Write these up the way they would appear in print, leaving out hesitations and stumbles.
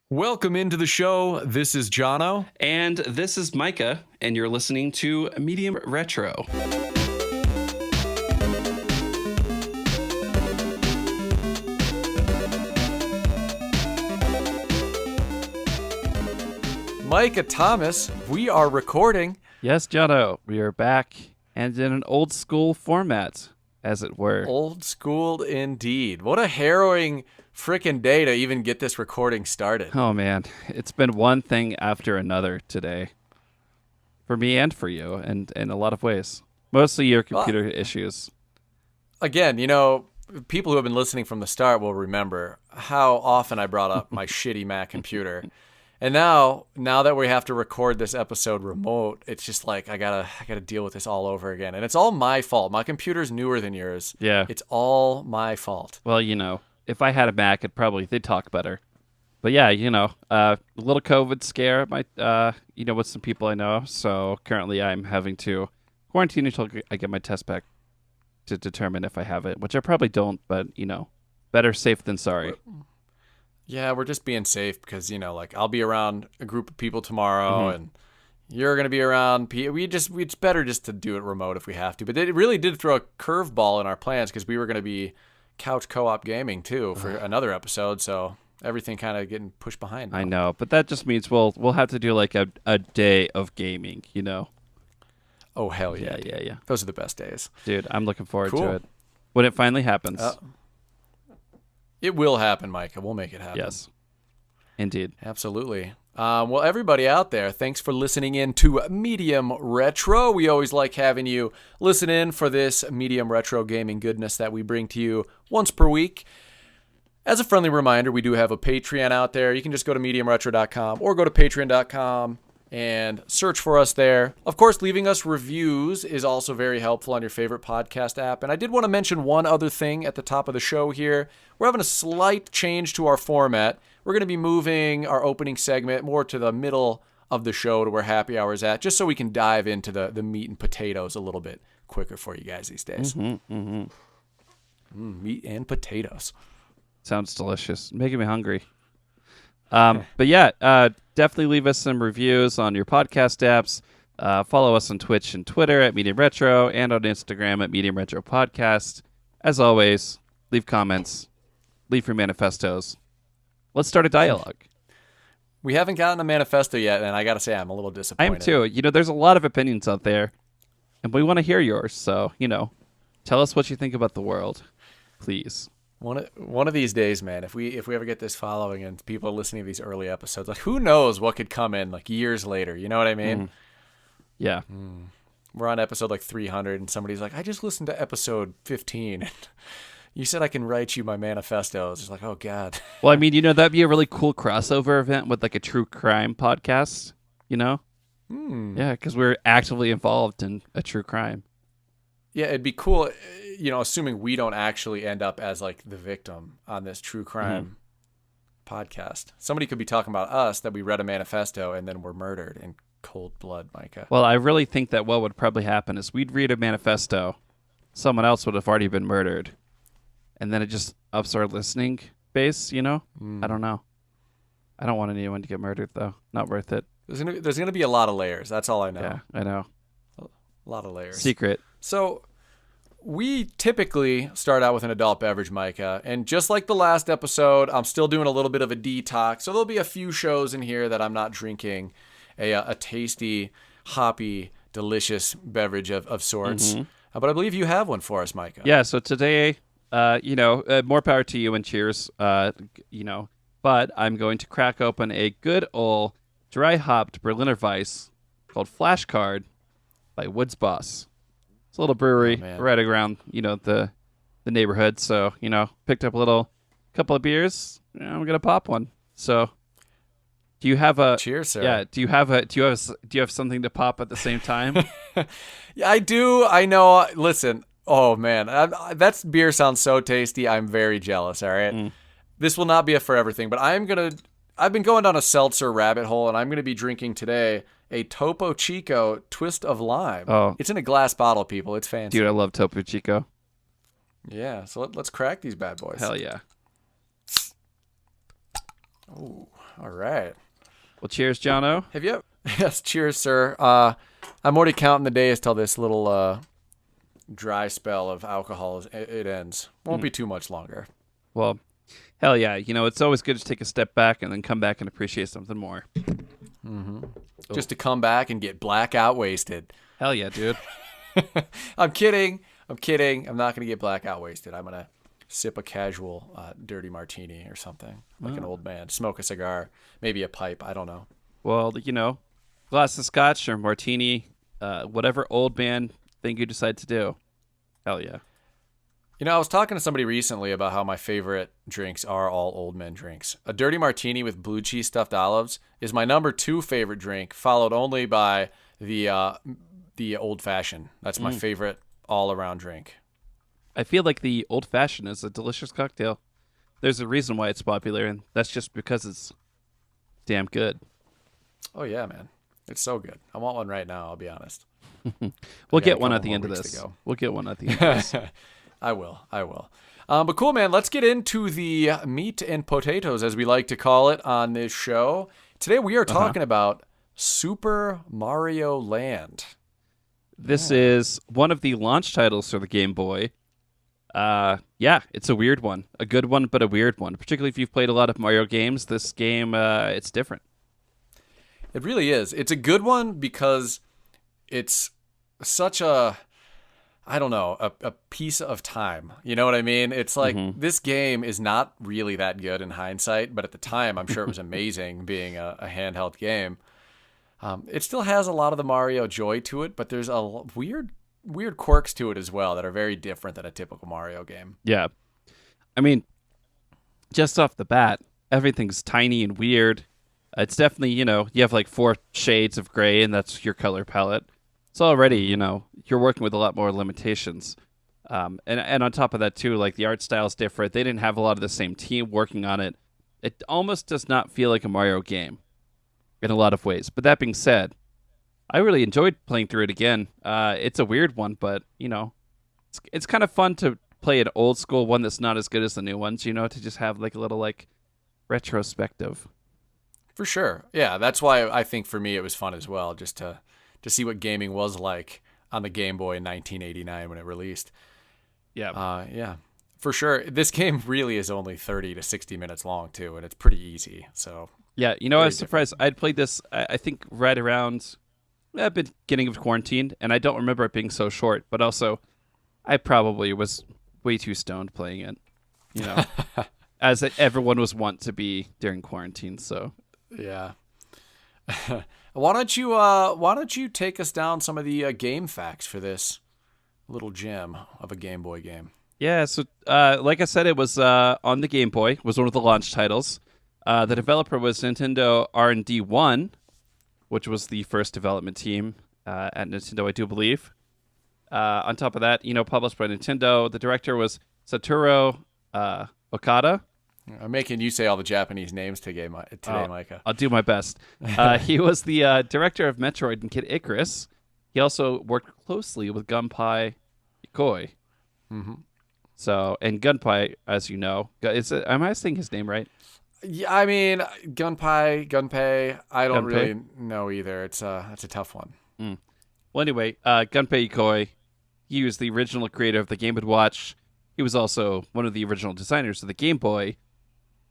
Welcome into the show. This is Jono. And this is Micah, and you're listening to MediumRetro. Micah Thomas, we are recording. Yes, Jono, we are back, and in an old school format, as it were. Old school indeed. What a harrowing frickin' day to even get this recording started. Oh, man. It's been one thing after another today. For me and for you, and in a lot of ways. Mostly your computer issues. Again, people who have been listening from the start will remember how often I brought up my shitty Mac computer. And now that we have to record this episode remote, it's just like I gotta deal with this all over again. And it's all my fault. My computer's newer than yours. Yeah. It's all my fault. Well, if I had a Mac, they'd talk better. But yeah, a little COVID scare, with some people I know. So currently I'm having to quarantine until I get my test back to determine if I have it, which I probably don't, but, better safe than sorry. Yeah, we're just being safe because, I'll be around a group of people tomorrow and you're going to be around. It's better just to do it remote if we have to. But it really did throw a curveball in our plans because we were going to be couch co-op gaming too for another episode. So everything kind of getting pushed behind now. I know, but that just means we'll have to do like a day of gaming, Oh, hell yeah. Yeah. Those are the best days. Dude, I'm looking forward Cool. to it. When it finally happens. It will happen, Micah. We'll make it happen. Yes, indeed. Absolutely. Well, everybody out there, thanks for listening in to Medium Retro. We always like having you listen in for this Medium Retro gaming goodness that we bring to you once per week. As a friendly reminder, we do have a Patreon out there. You can just go to MediumRetro.com or go to Patreon.com and search for us there. Of course, leaving us reviews is also very helpful on your favorite podcast app. And I did want to mention one other thing at the top of the show here. We're having a slight change to our format. We're going to be moving our opening segment more to the middle of the show to where happy hour is at, just so we can dive into the meat and potatoes a little bit quicker for you guys these days. Meat and potatoes. Sounds delicious. Making me hungry. But yeah, definitely leave us some reviews on your podcast apps. Follow us on Twitch and Twitter at MediumRetro and on Instagram at MediumRetro Podcast. As always, leave comments, leave your manifestos. Let's start a dialogue. We haven't gotten a manifesto yet, and I got to say I'm a little disappointed. I am too. There's a lot of opinions out there, and we want to hear yours. So, tell us what you think about the world, please. One of these days, man, if we ever get this following and people are listening to these early episodes, like who knows what could come in like years later, you know what I mean? Yeah. We're on episode like 300 and somebody's like, I just listened to episode 15 and you said I can write you my manifestos. It's like, oh God. Well, I mean, that'd be a really cool crossover event with like a true crime podcast, Yeah, because we're actively involved in a true crime. Yeah, it'd be cool, assuming we don't actually end up as like the victim on this true crime podcast. Somebody could be talking about us that we read a manifesto and then we're murdered in cold blood, Micah. Well, I really think that what would probably happen is we'd read a manifesto, someone else would have already been murdered, and then it just ups our listening base, I don't know. I don't want anyone to get murdered, though. Not worth it. There's gonna be a lot of layers. That's all I know. Yeah, I know. A lot of layers. Secret. So we typically start out with an adult beverage, Micah, and just like the last episode, I'm still doing a little bit of a detox, so there'll be a few shows in here that I'm not drinking a tasty, hoppy, delicious beverage of sorts. But I believe you have one for us, Micah. Yeah, so today, more power to you and cheers, but I'm going to crack open a good old dry-hopped Berliner Weiss called Flashcard by Woods Boss. It's a little brewery right around, the neighborhood. So, picked up a couple of beers. I'm going to pop one. So, do you have a cheers, sir? Yeah. Do you have something to pop at the same time? Yeah, I do. I know. Listen. Oh man, that beer sounds so tasty. I'm very jealous. All right. This will not be a forever thing, but I've been going down a seltzer rabbit hole, and I'm going to be drinking today a Topo Chico Twist of Lime. Oh. It's in a glass bottle, people. It's fancy. Dude, I love Topo Chico. Yeah, so let's crack these bad boys. Hell yeah. Ooh, all right. Well, cheers, Jono. Have you? Yes, cheers, sir. I'm already counting the days till this little dry spell of alcohol it ends. Won't be too much longer. Well, hell yeah. It's always good to take a step back and then come back and appreciate something more. Just to come back and get blackout wasted. Hell yeah, dude. I'm kidding. I'm not gonna get blackout wasted. I'm gonna sip a casual dirty martini or something, like an old man. Smoke a cigar, maybe a pipe. I don't know. Well, glass of scotch or martini, whatever old man thing you decide to do. Hell yeah. I was talking to somebody recently about how my favorite drinks are all old men drinks. A dirty martini with blue cheese stuffed olives is my number 2 favorite drink, followed only by the old fashioned. That's my favorite all around drink. I feel like the old fashioned is a delicious cocktail. There's a reason why it's popular, and that's just because it's damn good. Oh yeah, man. It's so good. I want one right now, I'll be honest. We'll get one at the end of this. We'll get one at the end of this. I will. But cool, man. Let's get into the meat and potatoes, as we like to call it on this show. Today we are talking about Super Mario Land. This is one of the launch titles for the Game Boy. Yeah, it's a weird one. A good one, but a weird one. Particularly if you've played a lot of Mario games, this game, it's different. It really is. It's a good one because it's such a, I don't know, a piece of time. You know what I mean? It's like this game is not really that good in hindsight, but at the time, I'm sure it was amazing being a handheld game. It still has a lot of the Mario joy to it, but there's a weird quirks to it as well that are very different than a typical Mario game. Yeah. I mean, just off the bat, everything's tiny and weird. It's definitely, you have like 4 shades of gray, and that's your color palette. So already, you're working with a lot more limitations. And on top of that, too, like the art style's different. They didn't have a lot of the same team working on it. It almost does not feel like a Mario game in a lot of ways. But that being said, I really enjoyed playing through it again. It's a weird one, but, it's kind of fun to play an old school one that's not as good as the new ones, to just have like a little like retrospective. For sure. Yeah, that's why I think for me it was fun as well, just to see what gaming was like on the Game Boy in 1989 when it released. Yeah. Yeah, for sure. This game really is only 30 to 60 minutes long, too, and it's pretty easy. So yeah, I was surprised. I'd played this, I think, right around the beginning of quarantine, and I don't remember it being so short, but also I probably was way too stoned playing it, as everyone was wont to be during quarantine, so... Yeah. Why don't you take us down some of the game facts for this little gem of a Game Boy game? Yeah, so like I said, it was on the Game Boy. It was one of the launch titles. The developer was Nintendo R&D 1, which was the first development team at Nintendo, I do believe. On top of that, published by Nintendo. The director was Satoru Okada. I'm making you say all the Japanese names today, Micah. I'll do my best. He was the director of Metroid and Kid Icarus. He also worked closely with Gunpei Yokoi. Mm-hmm. So, and Gunpei, as you know, am I saying his name right? Yeah, I mean, Gunpei, I don't really know either. That's a tough one. Well, anyway, Gunpei Yokoi, he was the original creator of the Game & Watch. He was also one of the original designers of the Game Boy.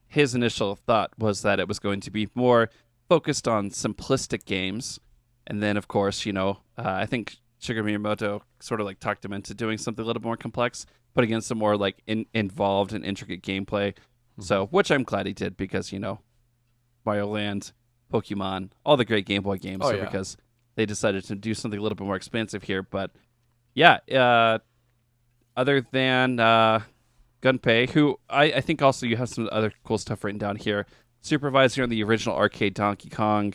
His initial thought was that it was going to be more focused on simplistic games. And then, of course, I think Shigeru Miyamoto sort of like talked him into doing something a little more complex, putting in some more like involved and intricate gameplay. Mm-hmm. So, which I'm glad he did because, Mario Land, Pokemon, all the great Game Boy games are because they decided to do something a little bit more expansive here. But yeah, other than Gunpei, who I think also you have some other cool stuff written down here. Supervisor on the original arcade Donkey Kong.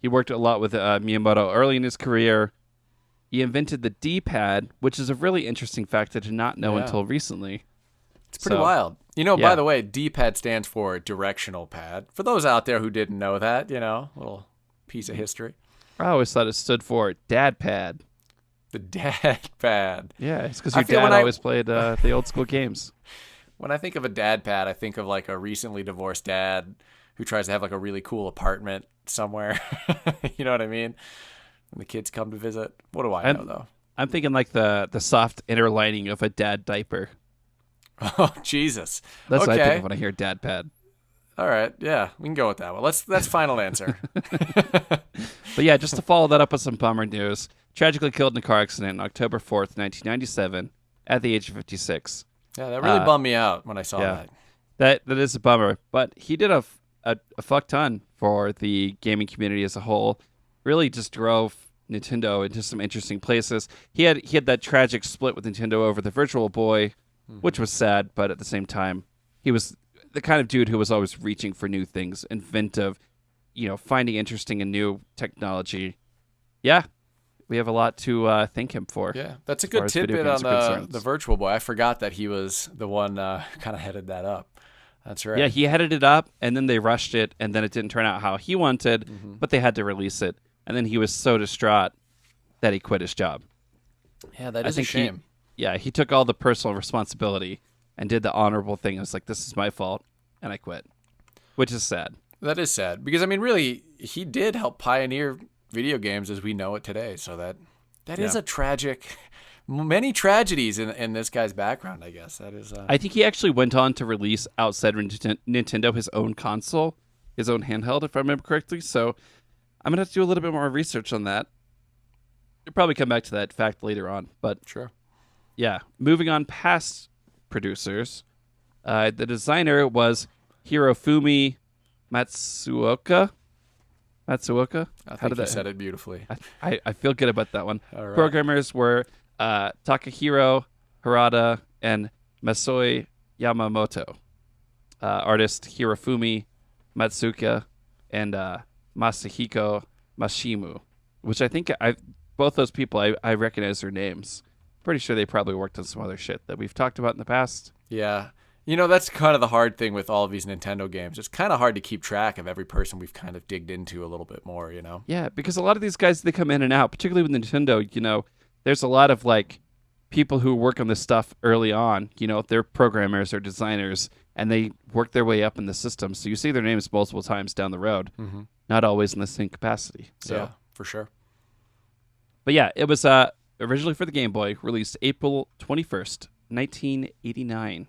He worked a lot with Miyamoto early in his career. He invented the D-pad, which is a really interesting fact I did not know until recently. It's pretty wild. By the way, D-pad stands for directional pad. For those out there who didn't know that, little piece of history. I always thought it stood for dad pad. The dad pad. Yeah, it's because your dad always played the old school games. When I think of a dad pad, I think of like a recently divorced dad who tries to have like a really cool apartment somewhere. You know what I mean? When the kids come to visit. What do I know though? I'm thinking like the soft inner lining of a dad diaper. Oh Jesus! That's okay. what I think of when I hear dad pad. All right, yeah, we can go with that one. That's final answer. But yeah, just to follow that up with some bummer news, tragically killed in a car accident on October 4th, 1997, at the age of 56. Yeah, that really bummed me out when I saw that. That is a bummer, but he did a fuck ton for the gaming community as a whole. Really just drove Nintendo into some interesting places. He had that tragic split with Nintendo over the Virtual Boy, which was sad, but at the same time, he was the kind of dude who was always reaching for new things, inventive, finding interesting and new technology. Yeah, we have a lot to thank him for. Yeah, that's a good tidbit on the Virtual Boy. I forgot that he was the one kind of headed that up. That's right. Yeah, he headed it up, and then they rushed it, and then it didn't turn out how he wanted, but they had to release it. And then he was so distraught that he quit his job. Yeah, that is a shame. He took all the personal responsibility and did the honorable thing. It was like, this is my fault, and I quit, which is sad. That is sad because, I mean, really, he did help pioneer video games as we know it today. So that is a tragic, many tragedies in this guy's background, I guess. That is. I think he actually went on to release outside of Nintendo his own console, his own handheld, if I remember correctly. So I'm going to have to do a little bit more research on that. We'll probably come back to that fact later on. But sure. Yeah, moving on past producers, the designer was Hirofumi Matsuoka. I think you said it beautifully. I feel good about that one. All right. Programmers were Takahiro Harada and Masoi Yamamoto. Artist Hirofumi Matsuka and Masahiko Mashimu, which I think both those people I recognize their names. Pretty sure they probably worked on some other shit that we've talked about in the past. Yeah. That's kind of the hard thing with all of these Nintendo games. It's kind of hard to keep track of every person we've kind of digged into a little bit more, Yeah, because a lot of these guys, they come in and out, particularly with Nintendo, there's a lot of, like, people who work on this stuff early on. They're programmers or designers, and they work their way up in the system. So you see their names multiple times down the road, not always in the same capacity. So. Yeah, for sure. But yeah, it was originally for the Game Boy, released April 21st, 1989.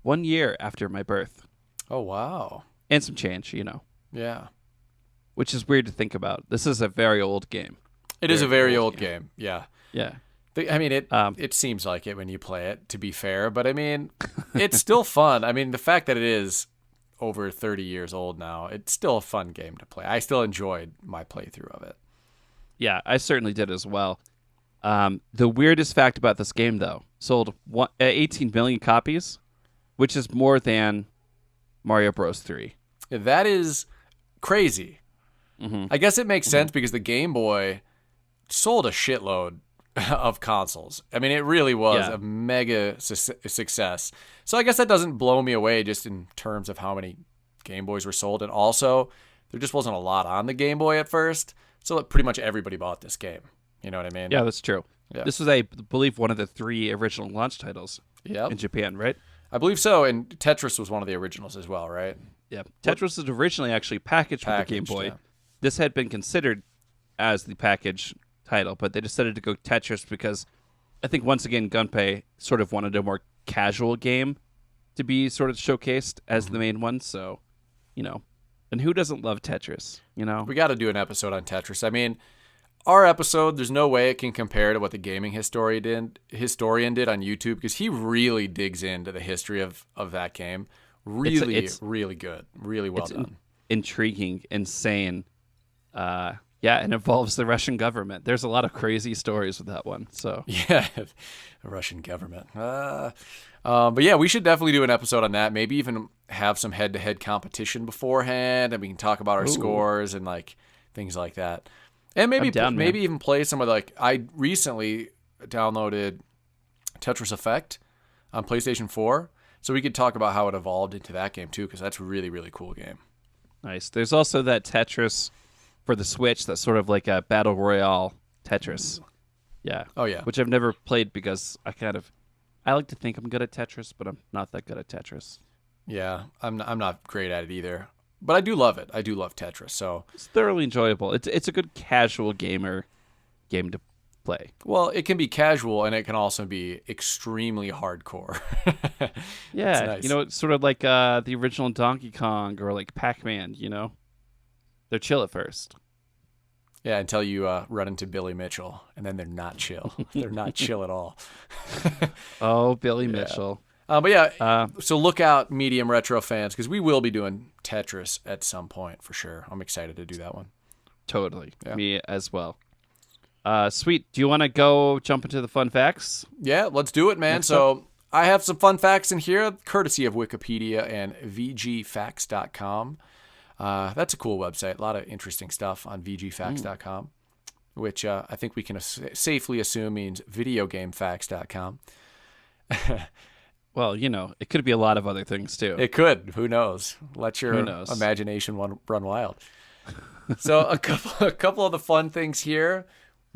1 year after my birth. Oh, wow. And some change, Yeah. Which is weird to think about. This is a very old game. It is a very old game. Yeah. Yeah. I mean, it seems like it when you play it, to be fair. But, I mean, it's still fun. I mean, the fact that it is over 30 years old now, it's still a fun game to play. I still enjoyed my playthrough of it. Yeah, I certainly did as well. The weirdest fact about this game, though, sold 18 million copies, which is more than Mario Bros. 3. Yeah, that is crazy. I guess it makes sense because the Game Boy sold a shitload of consoles. I mean, it really was a mega success. So I guess that doesn't blow me away just in terms of how many Game Boys were sold. And also, there just wasn't a lot on the Game Boy at first. So pretty much everybody bought this game. You know what I mean? Yeah, that's true. Yeah. This was, I believe, one of the 3 original launch titles in Japan, right? I believe so, and Tetris was one of the originals as well, right? Yeah. Tetris was originally actually packaged with the Game Boy. Yeah. This had been considered as the package title, but they decided to go Tetris because I think, once again, Gunpei sort of wanted a more casual game to be sort of showcased as the main one, so, and who doesn't love Tetris, We got to do an episode on Tetris. I mean, our episode, there's no way it can compare to what the gaming historian did on YouTube because he really digs into the history of that game. Really, really good. Really well done. Intriguing, insane. And involves the Russian government. There's a lot of crazy stories with that one. So yeah, the Russian government. But yeah, we should definitely do an episode on that. Maybe even have some head-to-head competition beforehand, and we can talk about our scores and like things like that. And maybe even play some of I recently downloaded Tetris Effect on PlayStation 4, so we could talk about how it evolved into that game too, because that's a really, really cool game. Nice. There's also that Tetris for the Switch that's sort of like a battle royale Tetris. Yeah. Oh yeah. Which I've never played because I like to think I'm good at Tetris, but I'm not that good at Tetris. Yeah, I'm not great at it either. But I do love it. I do love Tetris. So It's thoroughly enjoyable. It's a good casual gamer game to play. well, it can be casual and it can also be extremely hardcore. Yeah, It's nice. it's sort of like the original Donkey Kong or like Pac-Man. They're chill at first. Yeah, until you run into Billy Mitchell, and then they're not chill. They're not chill at all. Oh, Billy Mitchell. But yeah, so look out, Medium Retro fans, because we will be doing Tetris at some point for sure. I'm excited to do that one. Totally. Yeah. Me as well. Sweet. Do you want to go jump into the fun facts? Yeah, let's do it, man. Next So I have some fun facts in here, courtesy of Wikipedia and VGFacts.com. That's a cool website. A lot of interesting stuff on VGFacts.com, which I think we can safely assume means videogamefacts.com. Well, it could be a lot of other things too. It could. Who knows? Let your imagination run wild. So a couple of the fun things here.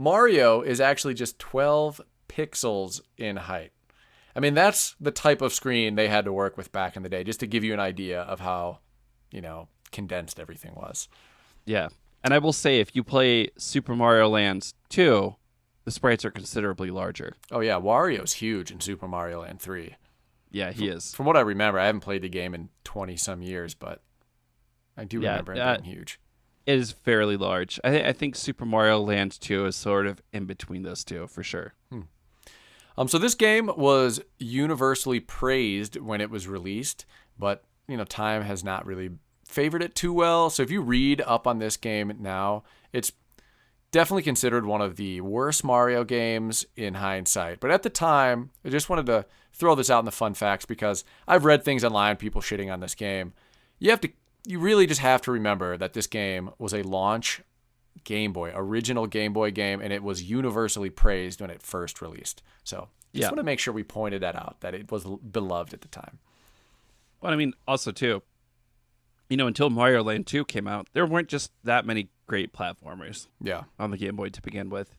Mario is actually just 12 pixels in height. I mean, that's the type of screen they had to work with back in the day, just to give you an idea of how, condensed everything was. Yeah. And I will say, if you play Super Mario Land 2, the sprites are considerably larger. Oh, yeah. Wario's huge in Super Mario Land 3. Yeah, he is. From what I remember, I haven't played the game in 20-some years, but I do remember it being huge. It is fairly large. I think Super Mario Land 2 is sort of in between those two, for sure. So this game was universally praised when it was released, but, time has not really favored it too well. So if you read up on this game now, it's definitely considered one of the worst Mario games in hindsight. But at the time, I just wanted to throw this out in the fun facts because I've read things online, people shitting on this game. You really just have to remember that this game was a launch original Game Boy game, and it was universally praised when it first released. So just want to make sure we pointed that out, that it was beloved at the time. Well, I mean, also, too, until Mario Land 2 came out, there weren't just that many great platformers on the Game Boy to begin with.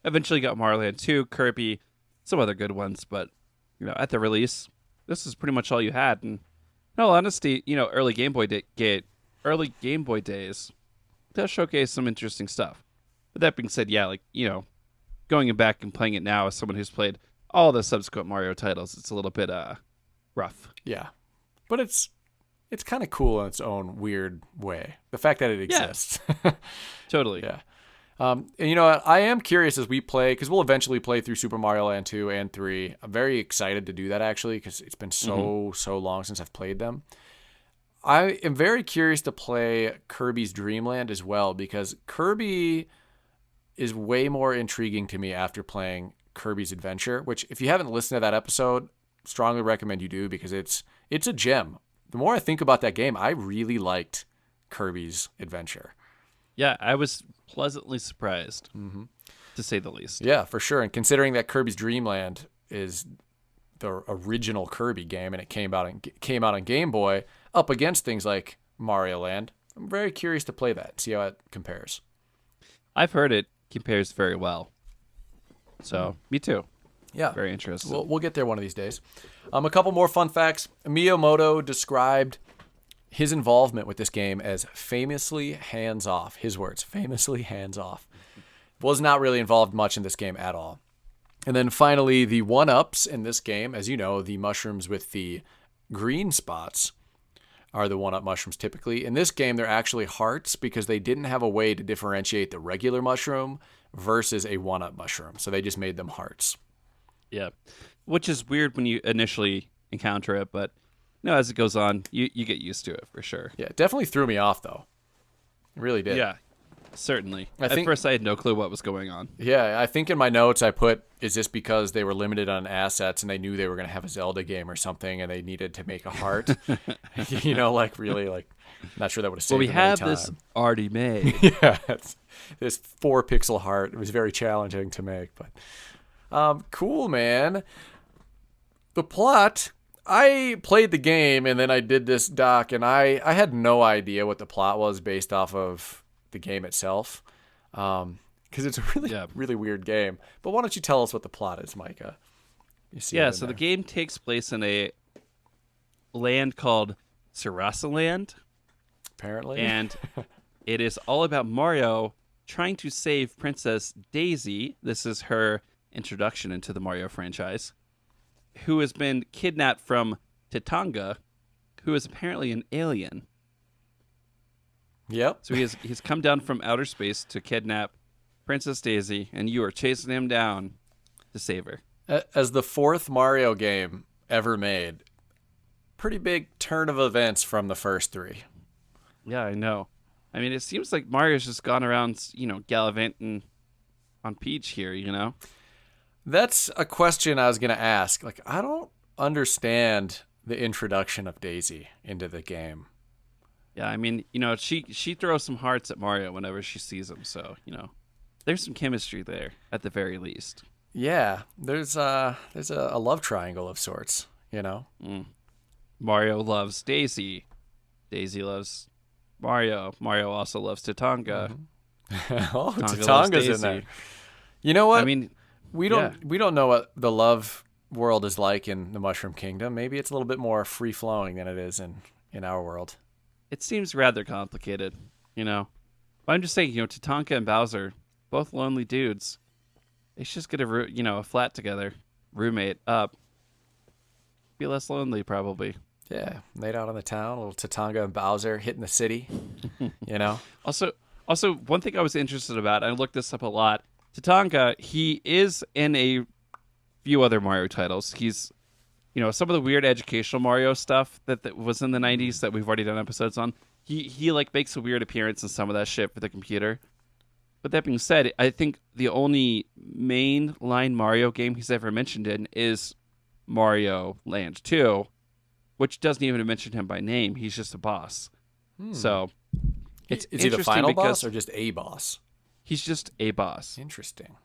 Eventually got Mario Land 2, Kirby, some other good ones, but, at the release, this is pretty much all you had. And in all honesty, early Game Boy days does showcase some interesting stuff. But that being said, going back and playing it now as someone who's played all the subsequent Mario titles, it's a little bit rough. Yeah. But it's kind of cool in its own weird way. The fact that it exists. Yeah. Totally. Yeah. And I am curious as we play, because we'll eventually play through Super Mario Land 2 and 3. I'm very excited to do that, actually, because it's been so long since I've played them. I am very curious to play Kirby's Dream Land as well, because Kirby is way more intriguing to me after playing Kirby's Adventure, which if you haven't listened to that episode, strongly recommend you do, because it's a gem. The more I think about that game, I really liked Kirby's Adventure. Yeah, I was pleasantly surprised, to say the least. Yeah, for sure. And considering that Kirby's Dream Land is the original Kirby game, and it came out on Game Boy, up against things like Mario Land, I'm very curious to play that, see how it compares. I've heard it compares very well. So, me too. Yeah. Very interesting. We'll get there one of these days. A couple more fun facts. Miyamoto described his involvement with this game as famously hands-off. His words, famously hands-off. Was not really involved much in this game at all. And then finally, the one-ups in this game, as you know, the mushrooms with the green spots are the one-up mushrooms typically. In this game, they're actually hearts because they didn't have a way to differentiate the regular mushroom versus a one-up mushroom. So they just made them hearts. Yeah. Which is weird when you initially encounter it, but as it goes on, you get used to it for sure. Yeah, it definitely threw me off, though. It really did. Yeah, certainly. At first, I had no clue what was going on. Yeah, I think in my notes I put, is this because they were limited on assets and they knew they were going to have a Zelda game or something and they needed to make a heart? Really, not sure that would have saved Well, we them have any this time. already made. Yeah, this 4-pixel heart. It was very challenging to make, but cool, man. The plot, I played the game and then I did this doc and I had no idea what the plot was based off of the game itself, because it's a really weird game. But why don't you tell us what the plot is, Micah? So the game takes place in a land called Sarasa Land. apparently. And it is all about Mario trying to save Princess Daisy. This is her introduction into the Mario franchise, who has been kidnapped from Tatanga, who is apparently an alien. Yep. So he's come down from outer space to kidnap Princess Daisy, and you are chasing him down to save her. As the 4th Mario game ever made, pretty big turn of events from the first 3. Yeah, I know. I mean, it seems like Mario's just gone around, gallivanting on Peach here. That's a question I was going to ask. Like, I don't understand the introduction of Daisy into the game. Yeah, I mean, she throws some hearts at Mario whenever she sees him, so, there's some chemistry there at the very least. Yeah, there's a love triangle of sorts, Mario loves Daisy. Daisy loves Mario. Mario also loves Tatanga. Oh, Tatanga Tatanga's in there. You know what? I mean, we don't know what the love world is like in the Mushroom Kingdom. Maybe it's a little bit more free flowing than it is in our world. It seems rather complicated, But I'm just saying, Tatanka and Bowser, both lonely dudes. They should just get a flat together, roommate up. Be less lonely, probably. Yeah, laid out on the town, a little Tatanga and Bowser hitting the city, Also, one thing I was interested about, I looked this up a lot. Tatanga, he is in a few other Mario titles. He's, some of the weird educational Mario stuff that was in the 90s that we've already done episodes on. He like makes a weird appearance in some of that shit for the computer. But that being said, I think the only mainline Mario game he's ever mentioned in is Mario Land 2, which doesn't even mention him by name. He's just a boss. So it's is he the final because boss or just a boss? He's just a boss. Interesting.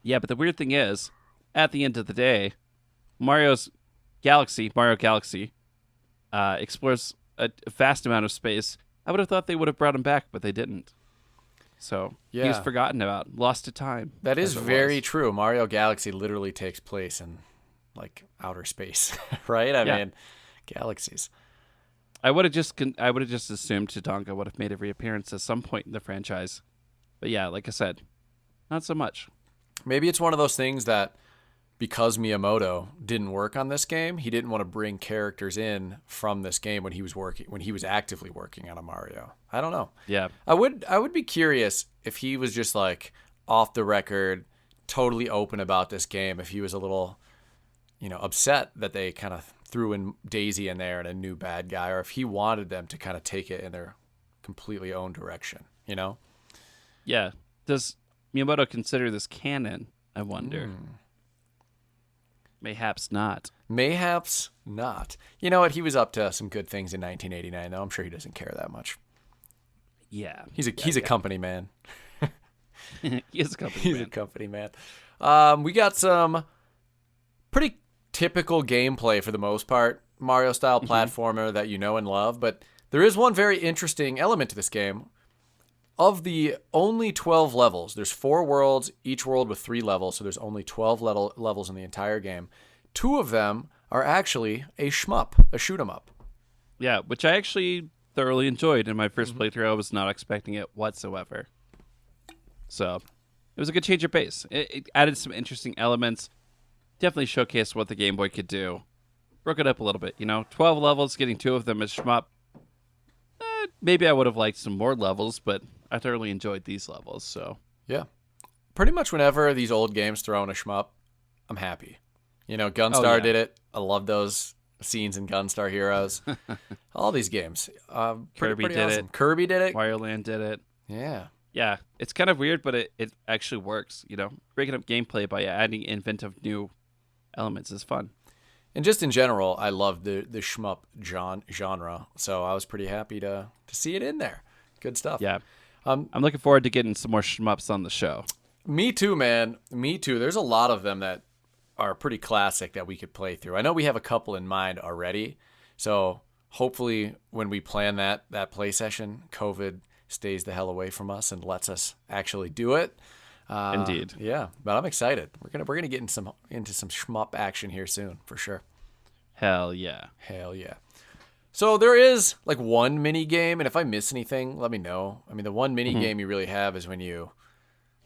Yeah, but the weird thing is, at the end of the day, Mario Galaxy, explores a vast amount of space. I would have thought they would have brought him back, but they didn't. So he was forgotten about, lost to time. That is very true. Mario Galaxy literally takes place in like outer space, right? I mean, galaxies. I would have just assumed Tatanka would have made a reappearance at some point in the franchise. But yeah, like I said, not so much. Maybe it's one of those things that because Miyamoto didn't work on this game, he didn't want to bring characters in from this game when he was actively working on a Mario. I don't know. Yeah. I would be curious if he was just like off the record, totally open about this game, if he was a little, upset that they kind of threw in Daisy in there and a new bad guy, or if he wanted them to kind of take it in their completely own direction, Yeah. Does Miyamoto consider this canon, I wonder? Mayhaps not. Mayhaps not. You know what? He was up to some good things in 1989, though. I'm sure he doesn't care that much. Yeah. He's a company man. He is a company man. He's a company man. We got some pretty typical gameplay for the most part. Mario-style platformer that you know and love. But there is one very interesting element to this game. Of the only 12 levels, there's 4 worlds, each world with 3 levels, so there's only 12 levels in the entire game. 2 of them are actually a shmup, a shoot-'em-up. Yeah, which I actually thoroughly enjoyed in my first playthrough. I was not expecting it whatsoever. So it was a good change of pace. It added some interesting elements, definitely showcased what the Game Boy could do. Broke it up a little bit, 12 levels, getting 2 of them as shmup. Maybe I would have liked some more levels, but I thoroughly enjoyed these levels, so. Yeah. Pretty much whenever these old games throw in a shmup, I'm happy. Gunstar did it. I love those scenes in Gunstar Heroes. All these games. Kirby pretty did awesome. it. Kirby did it. Wario Land did it. Yeah. Yeah, it's kind of weird, but it actually works, Breaking up gameplay by adding inventive new elements is fun. And just in general, I love the shmup genre, so I was pretty happy to see it in there. Good stuff. Yeah. I'm looking forward to getting some more shmups on the show. Me too, man. Me too. There's a lot of them that are pretty classic that we could play through. I know we have a couple in mind already, so hopefully when we plan that play session, COVID stays the hell away from us and lets us actually do it. Indeed. Yeah, but I'm excited. We're gonna get into some shmup action here soon for sure. Hell yeah. Hell yeah. So there is like one mini game, and if I miss anything, let me know. I mean, the one mini Mhm. game you really have is when you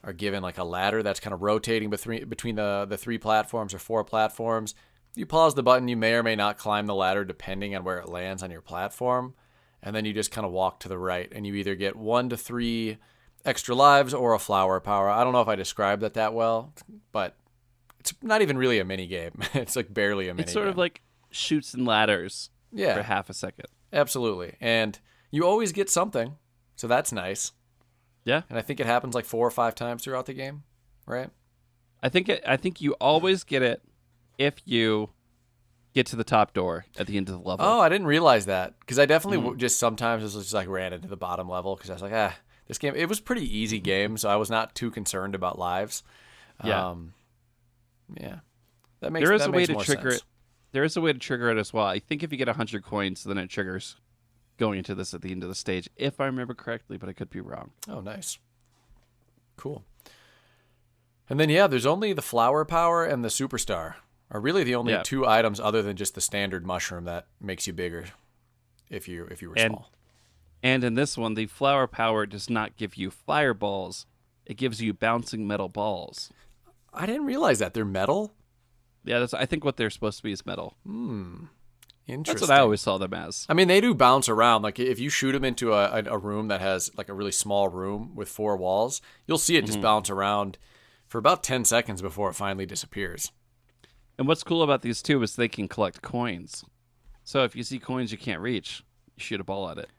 are given like a ladder that's kind of rotating between the three platforms or four platforms. You pause the button, you may or may not climb the ladder depending on where it lands on your platform, and then you just kind of walk to the right, and you either get 1 to 3 extra lives or a flower power. I don't know if I described that well, but it's not even really a mini game. It's like barely a mini It's sort game. of like shoots and ladders Yeah, for half a second. absolutely. And you always get something, so that's nice. Yeah. And I think it happens like 4 or 5 times throughout the game, right? I think you always get it if you get to the top door at the end of the level. Oh, I didn't realize that because I definitely just sometimes was just like ran into the bottom level because I was like, this game. It was a pretty easy game, so I was not too concerned about lives. Yeah. Yeah, that makes There is that a way makes to more trigger sense. it. There is a way to trigger it as well. I think if you get 100 coins, then it triggers going into this at the end of the stage, if I remember correctly, but I could be wrong. Oh, nice, cool. And then yeah, there's only the flower power and the superstar are really the only Yeah. 2 items other than just the standard mushroom that makes you bigger if you were And- small. And in this one, the flower power does not give you fireballs. It gives you bouncing metal balls. I didn't realize that they're metal. Yeah, that's I think what they're supposed to be is metal. Interesting. That's what I always saw them as. I mean, they do bounce around. Like if you shoot them into a room that has like a really small room with 4 walls, you'll see it just bounce around for about 10 seconds before it finally disappears. And what's cool about these two is they can collect coins. So if you see coins you can't reach, you shoot a ball at it.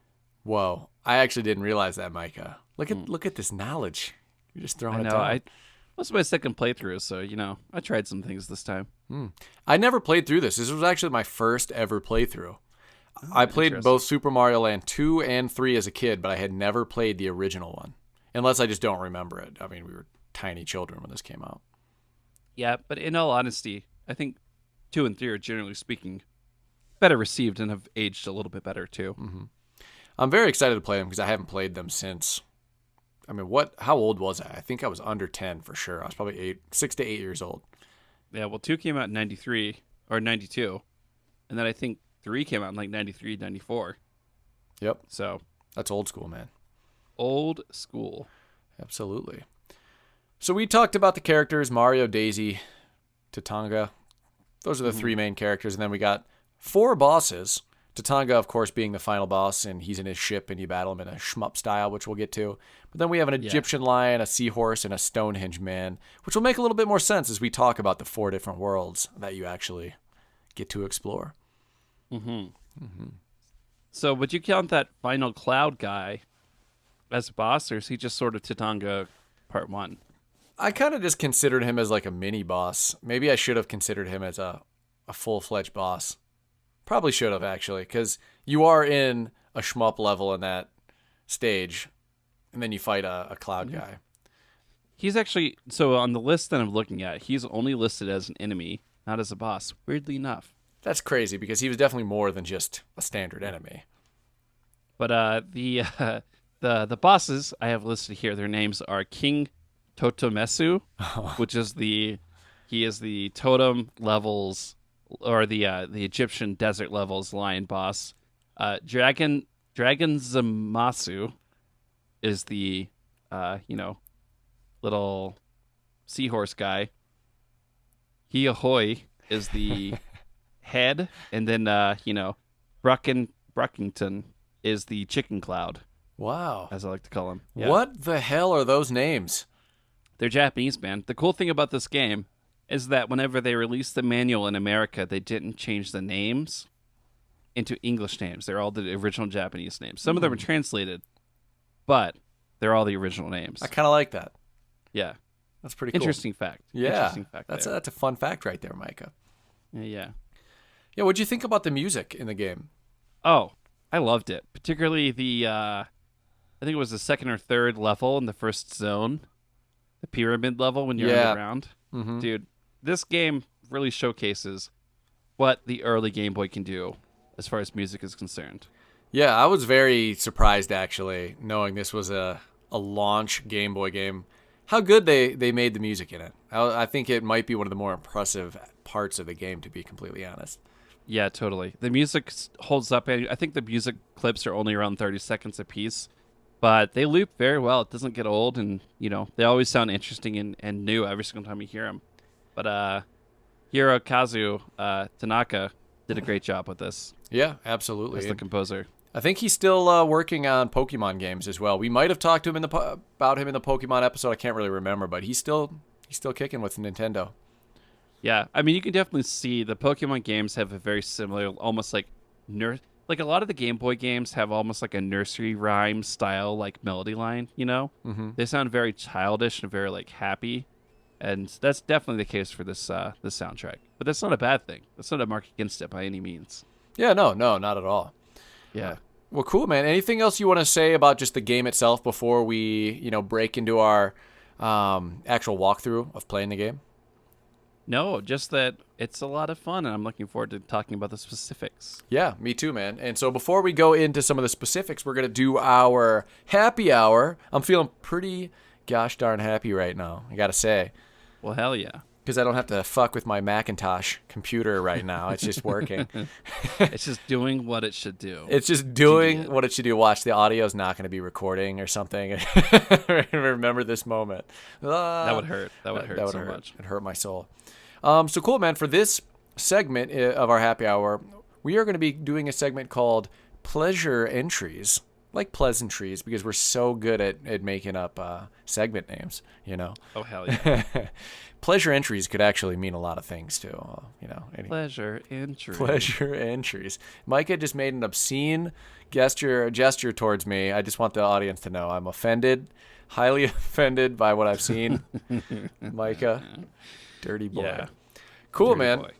Whoa! I actually didn't realize that, Micah. Look at this knowledge. You're just throwing I it know. down. This was my second playthrough, so I tried some things this time. I never played through this. This was actually my first ever playthrough. I played interesting. both Super Mario Land 2 and 3 as a kid, but I had never played the original one. Unless I just don't remember it. I mean, we were tiny children when this came out. Yeah, but in all honesty, I think 2 and 3 are generally speaking better received and have aged a little bit better too. I'm very excited to play them because I haven't played them since. I mean, how old was I? I think I was under 10 for sure. I was probably 6 to 8 years old. Yeah, well, 2 came out in 93 or 92, and then I think 3 came out in like 93, 94. Yep. So That's old school, man. old school. Absolutely. So we talked about the characters, Mario, Daisy, Tatanga. Those are the 3 main characters. And then we got 4 bosses. Tatanga, of course, being the final boss, and he's in his ship, and you battle him in a shmup style, which we'll get to. But then we have an Egyptian lion, a seahorse, and a Stonehenge man, which will make a little bit more sense as we talk about the 4 different worlds that you actually get to explore. So would you count that final cloud guy as a boss, or is he just sort of Tatanga Part 1? I kind of just considered him as like a mini boss. Maybe I should have considered him as a full-fledged boss. Probably should have, actually, because you are in a shmup level in that stage, and then you fight a cloud guy. He's actually, so on the list that I'm looking at, he's only listed as an enemy, not as a boss, weirdly enough. That's crazy, because he was definitely more than just a standard enemy. But the bosses I have listed here, their names are King Totomesu, which is he is the totem levels, or the Egyptian desert levels lion boss. Dragon Zamasu is the little seahorse guy. Hiahoy is the head, and then Bruckington is the chicken cloud, Wow. as I like to call him. Yeah. What the hell are those names? They're Japanese, man. The cool thing about this game is that whenever they released the manual in America, they didn't change the names into English names. They're all the original Japanese names. Some of them are translated, but they're all the original names. I kind of like that. Yeah. That's pretty cool. Interesting fact. Yeah. Interesting fact That's there. a fun fact right there, Micah. Yeah. Yeah, what'd you think about the music in the game? Oh, I loved it. Particularly I think it was the second or third level in the first zone. The pyramid level when you're underground. Mm-hmm. Dude, this game really showcases what the early Game Boy can do as far as music is concerned. Yeah, I was very surprised, actually, knowing this was a launch Game Boy game. How good they made the music in it. I think it might be one of the more impressive parts of the game, to be completely honest. Yeah, totally. The music holds up. I think the music clips are only around 30 seconds a piece, but they loop very well. It doesn't get old, and they always sound interesting and new every single time you hear them. But Hirokazu Tanaka did a great job with this Yeah, absolutely. as the composer. I think he's still working on Pokemon games as well. We might have talked to him about him in the Pokemon episode. I can't really remember, but he's still kicking with Nintendo. Yeah, I mean, you can definitely see the Pokemon games have a very similar, almost like like a lot of the Game Boy games have almost like a nursery rhyme style like melody line. Mm-hmm. They sound very childish and very like happy, and that's definitely the case for this soundtrack. But that's not a bad thing. That's not a mark against it by any means. Yeah, no, not at all. Yeah. Well, cool, man. Anything else you want to say about just the game itself before we, break into our actual walkthrough of playing the game? No, just that it's a lot of fun, and I'm looking forward to talking about the specifics. Yeah, me too, man. And so before we go into some of the specifics, we're going to do our happy hour. I'm feeling pretty gosh darn happy right now, I got to say. Well, hell yeah. Because I don't have to fuck with my Macintosh computer right now. It's just working. It's just doing what it should do. It's just doing what it should do. Watch, the audio's not going to be recording or something. Remember this moment. That would hurt. That would hurt so much. It hurt my soul. So cool, man. For this segment of our happy hour, we are going to be doing a segment called Pleasure Entries. Like pleasantries, because we're so good at making up segment names, Oh, hell yeah. Pleasure entries could actually mean a lot of things too, Pleasure entries. Pleasure entries. Micah just made an obscene gesture towards me. I just want the audience to know I'm offended, highly offended by what I've seen. Micah, dirty boy. Yeah. Cool, Dirty man. boy.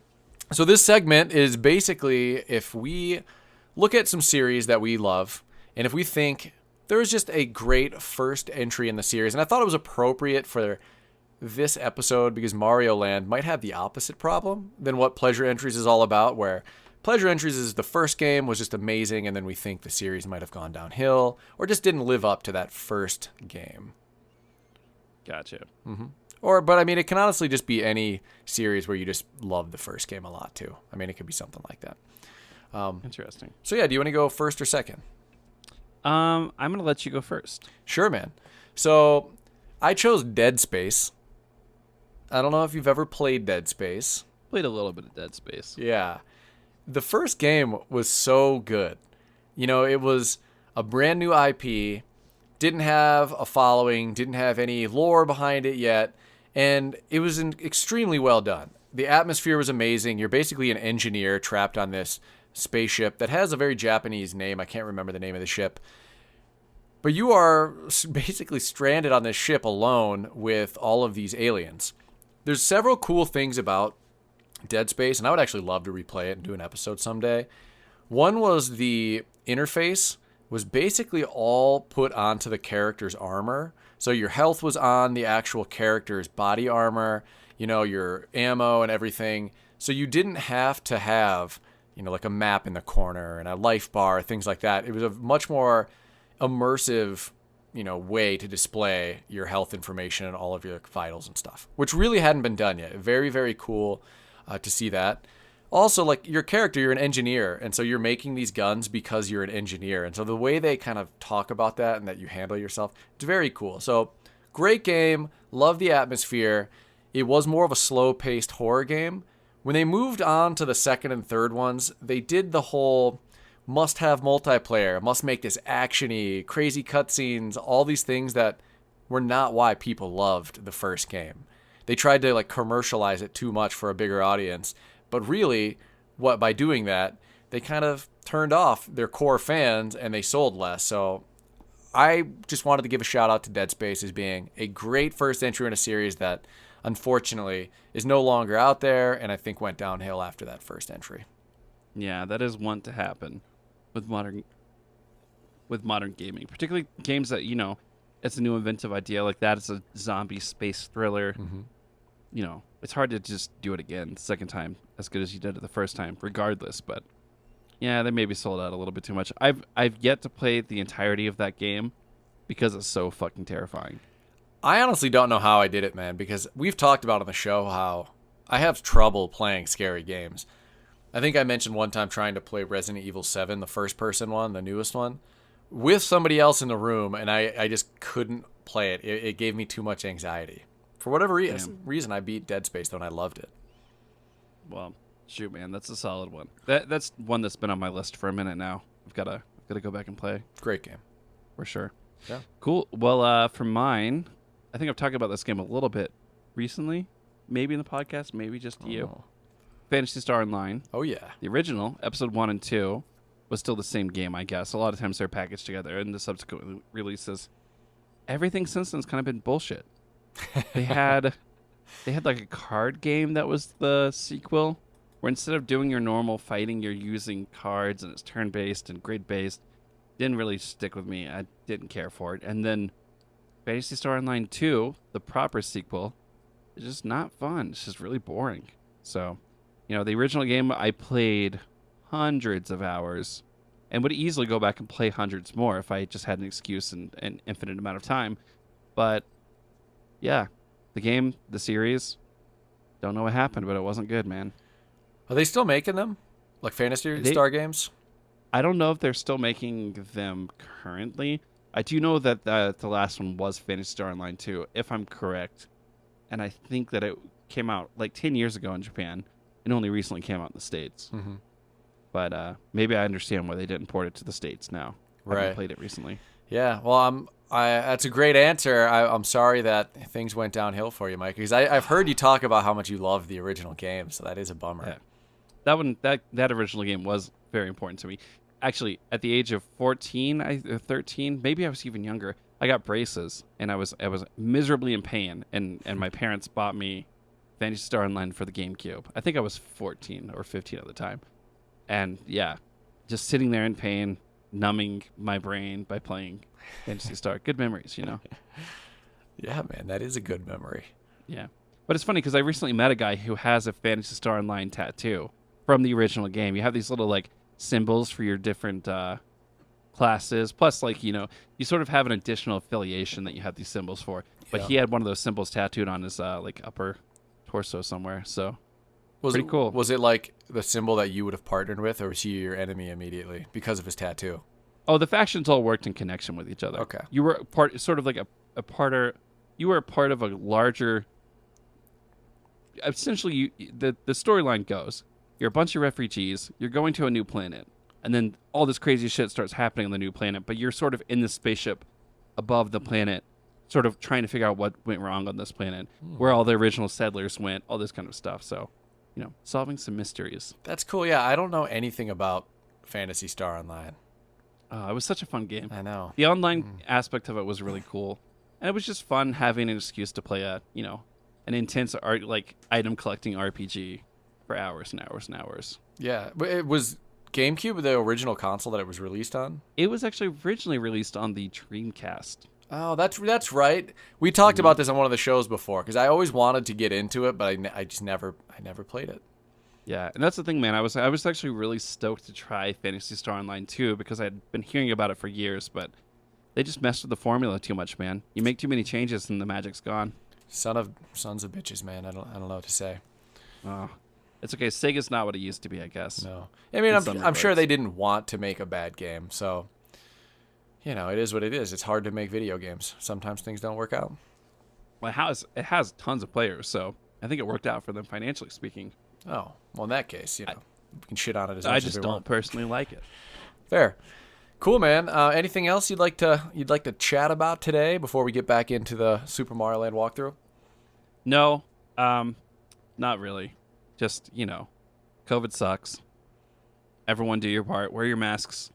So this segment is basically if we look at some series that we love, and if we think there's just a great first entry in the series, and I thought it was appropriate for this episode because Mario Land might have the opposite problem than what Pleasure Entries is all about, where Pleasure Entries is the first game was just amazing, and then we think the series might have gone downhill or just didn't live up to that first game. Gotcha. Mm-hmm. But I mean, it can honestly just be any series where you just love the first game a lot too. I mean, it could be something like that. Interesting. So yeah, do you want to go first or second? I'm going to let you go first. Sure, man. So I chose Dead Space. I don't know if you've ever played Dead Space. Played a little bit of Dead Space. Yeah. The first game was so good. It was a brand new IP, didn't have a following, didn't have any lore behind it yet, and it was extremely well done. The atmosphere was amazing. You're basically an engineer trapped on this spaceship that has a very Japanese name. I can't remember the name of the ship. But you are basically stranded on this ship alone with all of these aliens. There's several cool things about Dead Space, and I would actually love to replay it and do an episode someday. One was the interface was basically all put onto the character's armor. So your health was on the actual character's body armor, your ammo and everything. So you didn't have to have, like a map in the corner and a life bar, things like that. It was a much more immersive way to display your health information and all of your vitals and stuff, which really hadn't been done yet. Very, very cool to see that. Also, like your character, you're an engineer, and so you're making these guns because you're an engineer. And so the way they kind of talk about that and that you handle yourself, it's very cool. So great game. Love the atmosphere. It was more of a slow-paced horror game. When they moved on to the second and third ones, they did the whole must have multiplayer, must make this actiony, crazy cutscenes, all these things that were not why people loved the first game. They tried to commercialize it too much for a bigger audience, but really, by doing that, they kind of turned off their core fans and they sold less. So I just wanted to give a shout out to Dead Space as being a great first entry in a series that unfortunately is no longer out there, and I think went downhill after that first entry. Yeah, that is one to happen with modern gaming, particularly games that it's a new inventive idea like that. It's a zombie space thriller. Mm-hmm. It's hard to just do it again the second time as good as you did it the first time, regardless. But yeah, they maybe sold out a little bit too much. I've yet to play the entirety of that game because it's so fucking terrifying. I honestly don't know how I did it, man, because we've talked about on the show how I have trouble playing scary games. I think I mentioned one time trying to play Resident Evil 7, the first person one, the newest one, with somebody else in the room, and I just couldn't play it. It gave me too much anxiety. For whatever reason, I beat Dead Space, though, and I loved it. Well, shoot, man, that's a solid one. That's one that's been on my list for a minute now. I've gotta go back and play. Great game. For sure. Yeah. Cool. Well, for mine, I think I've talked about this game a little bit recently. Maybe in the podcast, maybe just you. Phantasy Star Online. Oh, yeah. The original, episode 1 and 2, was still the same game, I guess. A lot of times they're packaged together, and the subsequent releases. Everything since then has kind of been bullshit. They had like a card game that was the sequel, where instead of doing your normal fighting, you're using cards, and it's turn-based and grid-based. Didn't really stick with me. I didn't care for it. And then Phantasy Star Online 2, the proper sequel, is just not fun. It's just really boring. So, the original game, I played hundreds of hours and would easily go back and play hundreds more if I just had an excuse and an infinite amount of time. But, yeah, the game, the series, don't know what happened, but it wasn't good, man. Are they still making them? Like Phantasy Star games? I don't know if they're still making them currently. I do know that the last one was Phantasy Star Online 2, if I'm correct. And I think that it came out like 10 years ago in Japan and only recently came out in the States. Mm-hmm. But maybe I understand why they didn't port it to the States now. I haven't played it recently. Yeah, well, that's a great answer. I'm sorry that things went downhill for you, Mike, because I've heard you talk about how much you love the original game, so that is a bummer. Yeah. That original game was very important to me. Actually, at the age of 14, 13, maybe I was even younger, I got braces, and I was miserably in pain, and my parents bought me Phantasy Star Online for the GameCube. I think I was 14 or 15 at the time. And yeah, just sitting there in pain, numbing my brain by playing Phantasy Star. Good memories, Yeah, man, that is a good memory. Yeah. But it's funny because I recently met a guy who has a Phantasy Star Online tattoo from the original game. You have these little, symbols for your different classes. Plus, you sort of have an additional affiliation that you have these symbols for. But he had one of those symbols tattooed on his, upper torso somewhere. So, pretty cool. Was it like the symbol that you would have partnered with, or was he your enemy immediately because of his tattoo? Oh, the factions all worked in connection with each other. Okay. You were sort of like you were a part of a larger. Essentially, the storyline goes: you're a bunch of refugees. You're going to a new planet, and then all this crazy shit starts happening on the new planet. But you're sort of in the spaceship above the planet, sort of trying to figure out what went wrong on this planet, where all the original settlers went, all this kind of stuff. So, solving some mysteries. That's cool. Yeah, I don't know anything about Phantasy Star Online. It was such a fun game. I know. The online aspect of it was really cool. And it was just fun having an excuse to play an intense item collecting RPG for hours and hours and hours. Yeah. But it was GameCube the original console that it was released on? It was actually originally released on the Dreamcast. Oh, that's right. We talked about this on one of the shows before because I always wanted to get into it, but I just never played it. Yeah, and that's the thing, man. I was actually really stoked to try Phantasy Star Online 2 because I had been hearing about it for years, but they just messed with the formula too much, man. You make too many changes and the magic's gone. Sons of bitches, man. I don't know what to say. Oh, it's okay. Sega's not what it used to be, I guess. No, I mean I'm sure they didn't want to make a bad game, so it is what it is. It's hard to make video games. Sometimes things don't work out. Well, it has tons of players, so I think it worked out for them financially speaking. Oh, well, in that case, we can shit on it as much as we want. I just don't personally like it. Fair. Cool, man. Anything else you'd like to chat about today before we get back into the Super Mario Land walkthrough? No, not really. Just, COVID sucks. Everyone do your part. Wear your masks.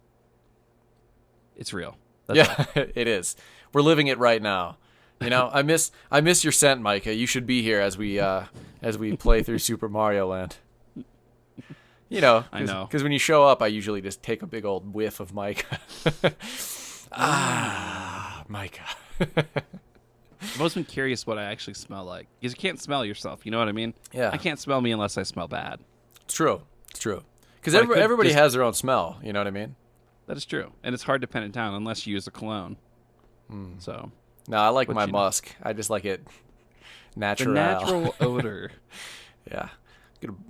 It's real. That's it is. We're living it right now. I miss your scent, Micah. You should be here as we play through Super Mario Land. I know. Because when you show up, I usually just take a big old whiff of Micah. Micah. I've always been curious what I actually smell like. Because you can't smell yourself, you know what I mean? Yeah. I can't smell me unless I smell bad. It's true. Because everybody has their own smell, you know what I mean? That is true. And it's hard to pin it down unless you use a cologne. So... No, I like my musk. I just like it natural. The natural odor. Yeah.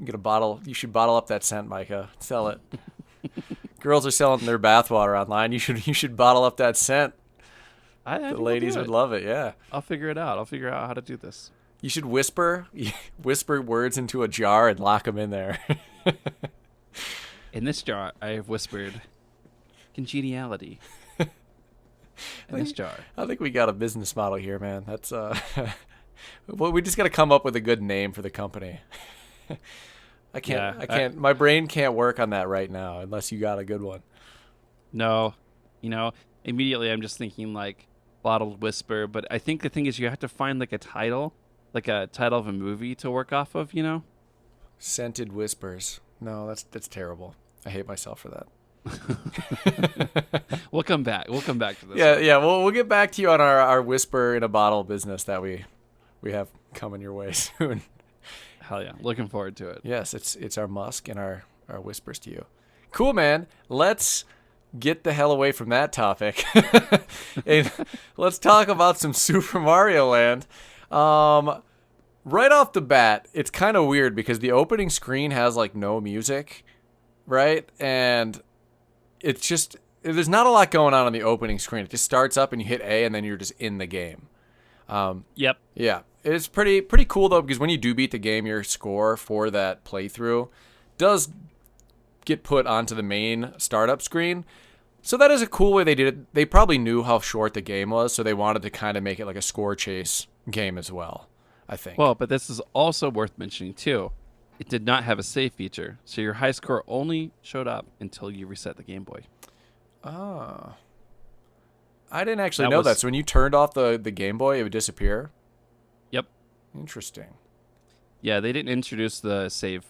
Get a bottle. You should bottle up that scent, Micah. Sell it. Girls are selling their bathwater online. You should bottle up that scent. I The think I'll ladies do would it. love it. Yeah. I'll figure it out. I'll figure out how to do this. You should whisper words into a jar and lock them in there. In this jar, I have whispered congeniality. In this jar. I think we got a business model here, man. That's well, we just got to come up with a good name for the company. I can't. My brain can't work on that right now unless you got a good one. No, immediately I'm just thinking like bottled whisper. But I think the thing is you have to find like a title of a movie to work off of. Scented whispers. No, that's terrible. I hate myself for that. We'll come back to this. Yeah. We'll get back to you on our whisper in a bottle business that we have coming your way soon. Hell yeah, looking forward to it. Yes, it's our musk and our whispers to you. Cool, man. Let's get the hell away from that topic. And let's talk about some Super Mario Land. Right off the bat, it's kind of weird because the opening screen has like no music, right? And it's just there's not a lot going on the opening screen. It just starts up and you hit A and then you're just in the game. Yep. Yeah. It's pretty cool though, because when you do beat the game, your score for that playthrough does get put onto the main startup screen. So that is a cool way they did it. They probably knew how short the game was, so they wanted to kind of make it like a score chase game as well, I think. Well, but this is also worth mentioning too. It did not have a save feature, so your high score only showed up until you reset the Game Boy. Oh. I didn't actually know that. So when you turned off the Game Boy, it would disappear? Yep. Interesting. Yeah, they didn't introduce the save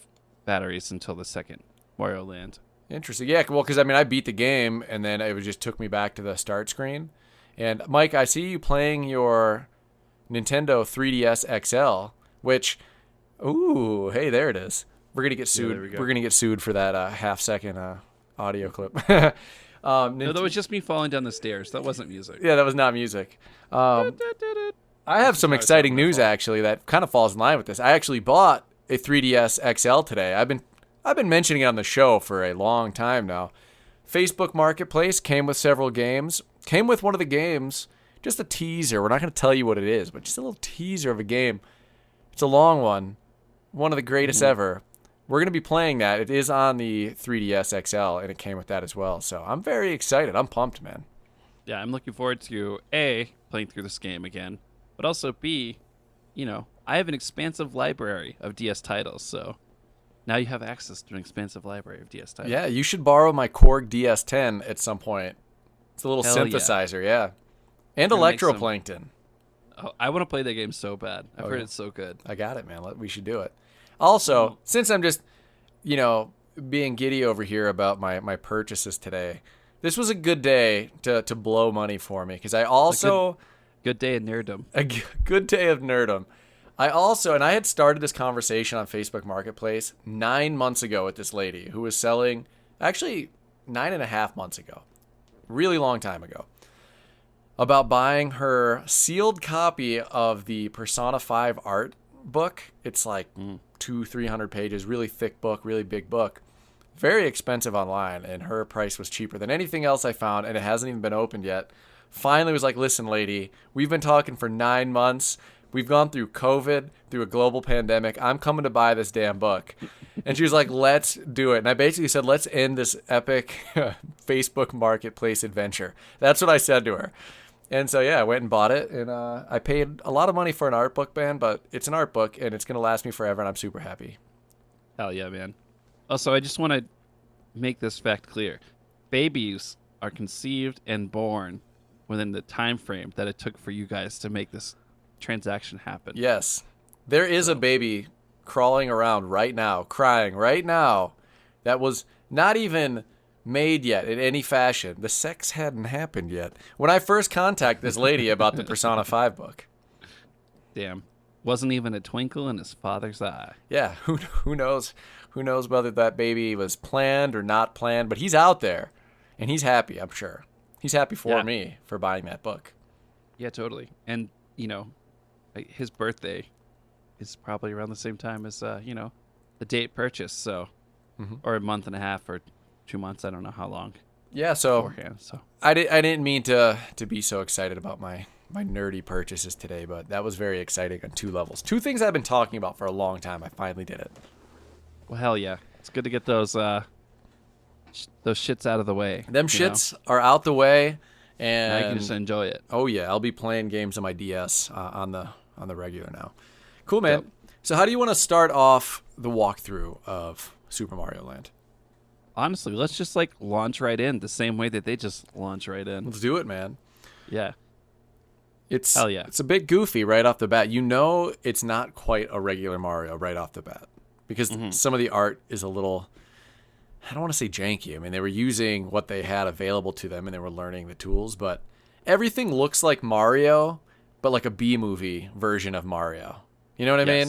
batteries until the second Mario Land. Interesting. Yeah, well, because I beat the game, and then it just took me back to the start screen. And Mike, I see you playing your Nintendo 3DS XL, which, ooh, hey, there it is. We're gonna get sued. there we go. We're gonna get sued for that half-second audio clip. No, that was just me falling down the stairs. That wasn't music. Yeah, that was not music. I have some exciting news actually that kind of falls in line with this. I actually bought a 3DS XL today. I've been mentioning it on the show for a long time now. Facebook Marketplace came with several games. Came with one of the games, just a teaser. We're not going to tell you what it is, but just a little teaser of a game. It's a long one. One of the greatest ever. We're going to be playing that. It is on the 3DS XL, and it came with that as well. So I'm very excited. I'm pumped, man. Yeah, I'm looking forward to A, playing through this game again, but also B, I have an expansive library of DS titles, so now you have access to an expansive library of DS titles. Yeah, you should borrow my Korg DS10 at some point. It's a little Hell synthesizer, yeah. And Gonna make some- Electroplankton. Oh, I want to play that game so bad. I've heard it's so good. I got it, man. We should do it. Also, since I'm just, being giddy over here about my purchases today, this was a good day to blow money for me because I also... Good day in nerdom. A good day of nerdom. And I had started this conversation on Facebook Marketplace 9 months ago with this lady who was selling, actually 9.5 months ago, really long time ago, about buying her sealed copy of the Persona 5 art book. It's like 200-300 pages, really thick book, really big book. Very expensive online, and her price was cheaper than anything else I found, and it hasn't even been opened yet. Finally was like, listen, lady, we've been talking for 9 months. We've gone through COVID, through a global pandemic. I'm coming to buy this damn book. And she was like, let's do it. And I basically said, let's end this epic Facebook Marketplace adventure. That's what I said to her. And so, yeah, I went and bought it. And I paid a lot of money for an art book, man, but it's an art book, and it's going to last me forever, and I'm super happy. Hell yeah, man. Also, I just want to make this fact clear. Babies are conceived and born within the time frame that it took for you guys to make this transaction happen. Yes. There is a baby crawling around right now, crying right now, that was not even made yet in any fashion. The sex hadn't happened yet when I first contacted this lady about the Persona 5 book. Damn. Wasn't even a twinkle in his father's eye. Yeah, who knows? Who knows whether that baby was planned or not planned, but he's out there, and he's happy, I'm sure. He's happy for me for buying that book. Yeah, totally. And, his birthday is probably around the same time as, the date purchase, so or a month and a half or 2 months. I don't know how long Yeah, so beforehand. So I didn't mean to be so excited about my nerdy purchases today, but that was very exciting on 2 levels. 2 things I've been talking about for a long time. I finally did it. well, hell yeah, it's good to get those shits out of the way. Them you know? shits are out the way, and Now I can just enjoy it. oh yeah, I'll be playing games on my DS on the regular now. Cool, man. Yep. So how do you want to start off the walkthrough of Super Mario Land? Honestly, let's just like launch right in the same way that they just launch right in. Let's do it, man. Yeah. It's Hell yeah. It's a bit goofy right off the bat. You know, it's not quite a regular Mario right off the bat because some of the art is a little, I don't want to say janky. I mean, they were using what they had available to them and they were learning the tools, but everything looks like Mario, but like a B-movie version of Mario. You know what I mean?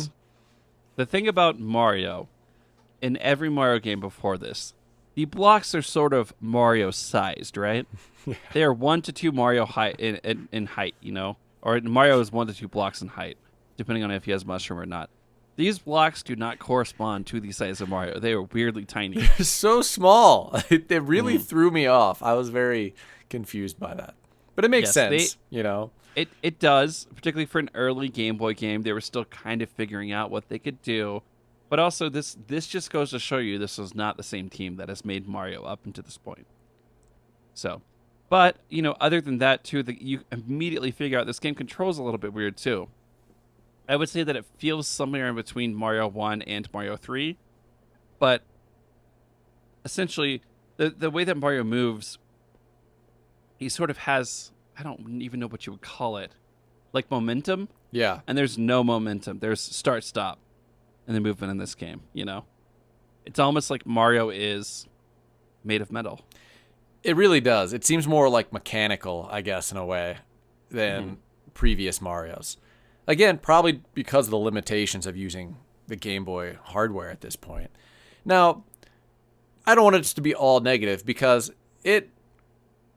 The thing about Mario, in every Mario game before this, the blocks are sort of Mario-sized, right? Yeah. They are 1 to 2 Mario height in height, you know? Or Mario is 1 to 2 blocks in height, depending on if he has Mushroom or not. These blocks do not correspond to the size of Mario. They are weirdly tiny. They're so small. It really threw me off. I was very confused by that. But it makes sense, you know? It does, particularly for an early Game Boy game. They were still kind of figuring out what they could do. But also, this just goes to show you this is not the same team that has made Mario up until this point. So, but, you know, other than that, too, you immediately figure out this game controls a little bit weird, too. I would say that it feels somewhere in between Mario 1 and Mario 3. But, essentially, the way that Mario moves, he sort of has, I don't even know what you would call it, like momentum. Yeah. And there's no momentum. There's start-stop in the movement in this game, you know? It's almost like Mario is made of metal. It really does. It seems more like mechanical, I guess, in a way, than previous Marios. Again, probably because of the limitations of using the Game Boy hardware at this point. Now, I don't want it to be all negative because it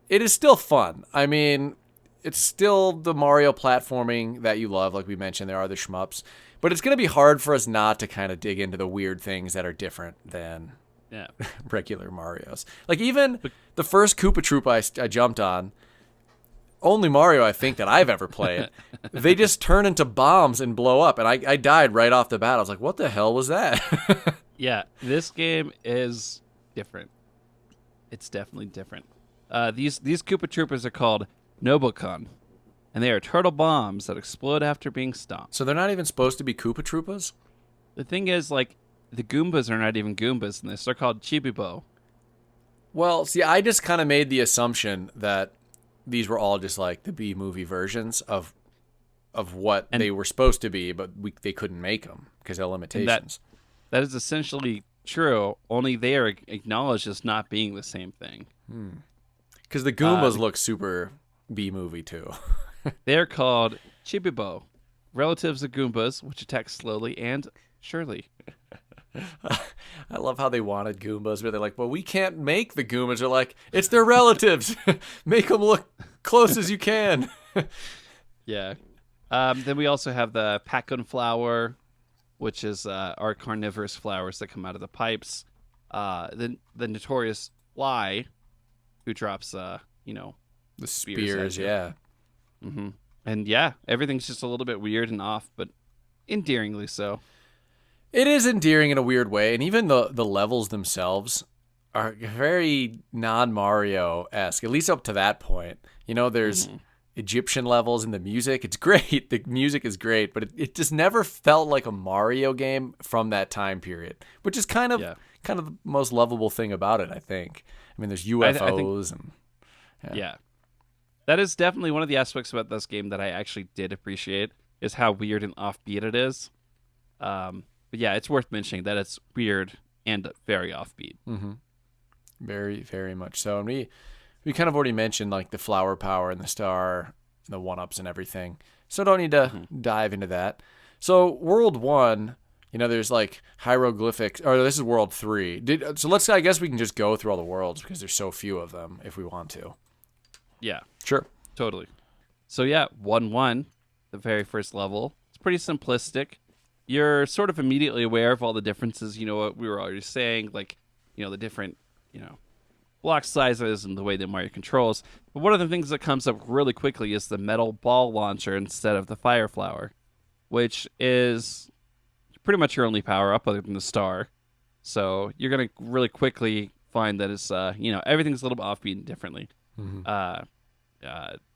is still fun. I mean, it's still the Mario platforming that you love. Like we mentioned, there are the shmups. But it's going to be hard for us not to kind of dig into the weird things that are different than regular Marios. Like even the first Koopa Troop I jumped on, only Mario I think that I've ever played, they just turn into bombs and blow up. And I died right off the bat. I was like, what the hell was that? Yeah, this game is different. It's definitely different. These Koopa Troopers are called Nobocon. And they are turtle bombs that explode after being stomped. So they're not even supposed to be Koopa Troopas? The thing is, like, the Goombas are not even Goombas in this. They're called Chibibo. Well, see, I just kind of made the assumption that these were all just like the B-movie versions of what they were supposed to be, but they couldn't make them because of limitations. That is essentially true, only they are acknowledged as not being the same thing. Because the Goombas look super B-movie, too. They're called Chibibo, relatives of Goombas, which attack slowly and surely. I love how they wanted Goombas, but they're like, well, we can't make the Goombas. They're like, it's their relatives. Make them look close as you can. Yeah. Then we also have the Pacon flower, which is our carnivorous flowers that come out of the pipes. The notorious fly, who drops, the spears, yeah. Mm-hmm. And yeah, everything's just a little bit weird and off, but endearingly so. It is endearing in a weird way, and even the levels themselves are very non-Mario-esque, at least up to that point. You know, there's Egyptian levels in the music. It's great. The music is great, but it just never felt like a Mario game from that time period, which is kind of the most lovable thing about it, I think. I mean, there's UFOs and... Yeah. That is definitely one of the aspects about this game that I actually did appreciate, is how weird and offbeat it is. But yeah, it's worth mentioning that it's weird and very offbeat. Mm-hmm. Very, very much so. And we kind of already mentioned like the flower power and the star, and the one-ups and everything. So don't need to dive into that. So World 1, there's like hieroglyphics, or this is World 3. I guess we can just go through all the worlds because there's so few of them if we want to. Yeah. Sure. Totally. So yeah, 1-1, the very first level. It's pretty simplistic. you're sort of immediately aware of all the differences. You know what we were already saying, like, the different, block sizes and the way that Mario controls. But one of the things that comes up really quickly is the metal ball launcher instead of the fire flower, which is pretty much your only power up other than the star. So you're going to really quickly find that it's, everything's a little bit offbeat and differently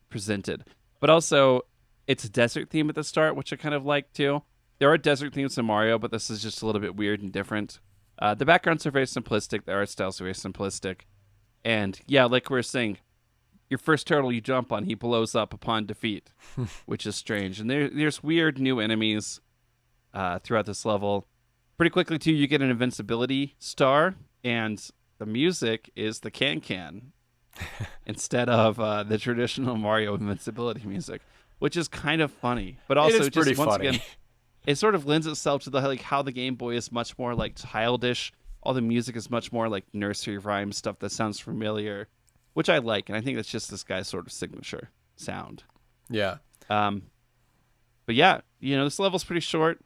presented. But also, it's a desert theme at the start, which I kind of like too. There are desert themes in Mario, but this is just a little bit weird and different. The backgrounds are very simplistic. The art styles are very simplistic. And yeah, like we were saying, your first turtle you jump on, he blows up upon defeat, which is strange. And there's weird new enemies throughout this level. Pretty quickly, too, you get an invincibility star, and the music is the can-can instead of the traditional Mario invincibility music, which is kind of funny. But also, it is pretty once funny. again, it sort of lends itself to the how the Game Boy is much more like childish. All the music is much more like nursery rhyme stuff that sounds familiar, which I like, and I think that's just this guy's sort of signature sound. Yeah. But yeah, this level's pretty short.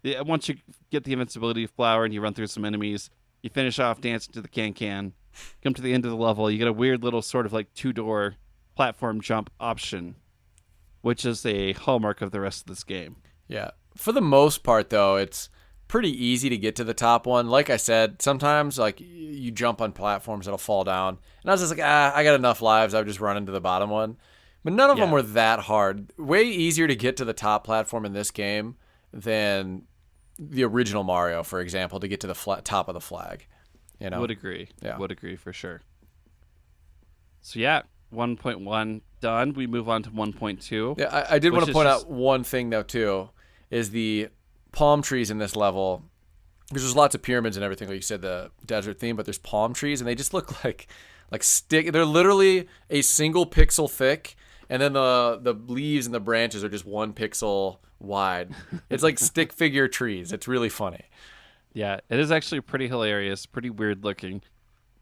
Once you get the invincibility flower and you run through some enemies, you finish off dancing to the can-can, come to the end of the level, you get a weird little sort of like 2-door platform jump option, which is a hallmark of the rest of this game. Yeah. For the most part, though, it's pretty easy to get to the top one. Like I said, sometimes like you jump on platforms that'll fall down, and I was just like, I got enough lives, I would just run into the bottom one. But none of them were that hard. Way easier to get to the top platform in this game than the original Mario, for example, to get to the top of the flag. Would agree. Yeah. Would agree for sure. So yeah, 1.1 done. We move on to 1.2. Yeah, I did want to point out one thing though too, is the palm trees in this level, because there's lots of pyramids and everything, like you said, the desert theme, but there's palm trees and they just look like stick. They're literally a single pixel thick, and then the leaves and the branches are just 1 pixel wide. It's like stick figure trees. It's really funny. Yeah, it is actually pretty hilarious, pretty weird looking.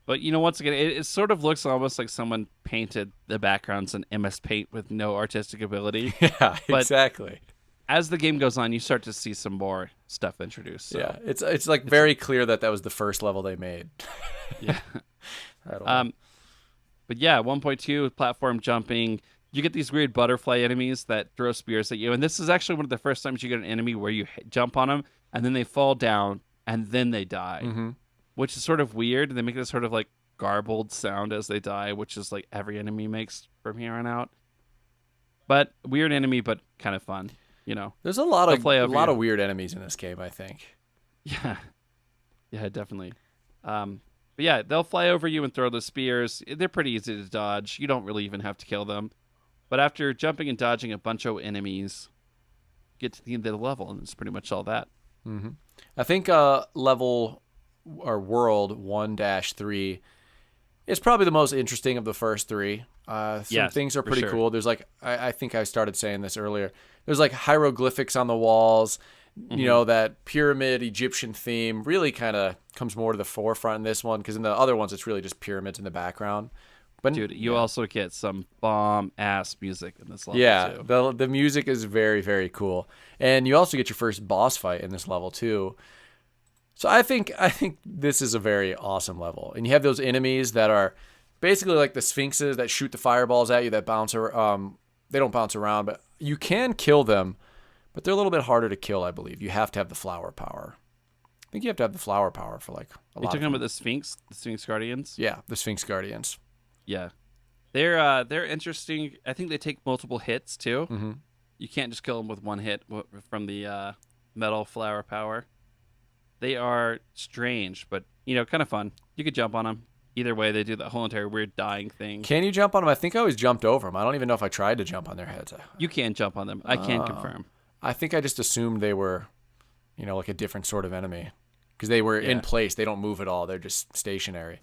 But once again, it sort of looks almost like someone painted the backgrounds in MS Paint with no artistic ability. Yeah, exactly. As the game goes on, you start to see some more stuff introduced. So. Yeah, it's like very clear that was the first level they made. Yeah. I don't know. But yeah, 1.2 platform jumping. You get these weird butterfly enemies that throw spears at you, and this is actually one of the first times you get an enemy where you jump on them and then they fall down and then they die, which is sort of weird. They make this sort of like garbled sound as they die, which is like every enemy makes from here on out. But weird enemy, but kind of fun. There's a lot of weird enemies in this game, I think. Yeah, definitely. But yeah, they'll fly over you and throw the spears. They're pretty easy to dodge. You don't really even have to kill them. But after jumping and dodging a bunch of enemies, get to the end of the level, and it's pretty much all that. Mm-hmm. I think level or world 1-3 is probably the most interesting of the first 3. Some things are pretty cool. There's like, I think I started saying this earlier. There's like hieroglyphics on the walls. That pyramid Egyptian theme really kind of comes more to the forefront in this one, because in the other ones it's really just pyramids in the background. But dude, you also get some bomb ass music in this level. Yeah, too. The music is very, very cool, and you also get your first boss fight in this level too. So I think this is a very awesome level, and you have those enemies that are basically like the sphinxes that shoot the fireballs at you that bounce. They don't bounce around, but you can kill them. But they're a little bit harder to kill, I believe. You have to have the flower power. I think you have to have the flower power for like a lot. You're talking about the Sphinx Guardians? Yeah, the Sphinx Guardians. Yeah, they're interesting. I think they take multiple hits too. Mm-hmm. You can't just kill them with one hit from the metal flower power. They are strange, but kind of fun. You could jump on them. Either way, they do that whole entire weird dying thing. Can you jump on them? I think I always jumped over them. I don't even know if I tried to jump on their heads. You can jump on them. I can confirm. I think I just assumed they were, like a different sort of enemy, because they were in place. They don't move at all. They're just stationary.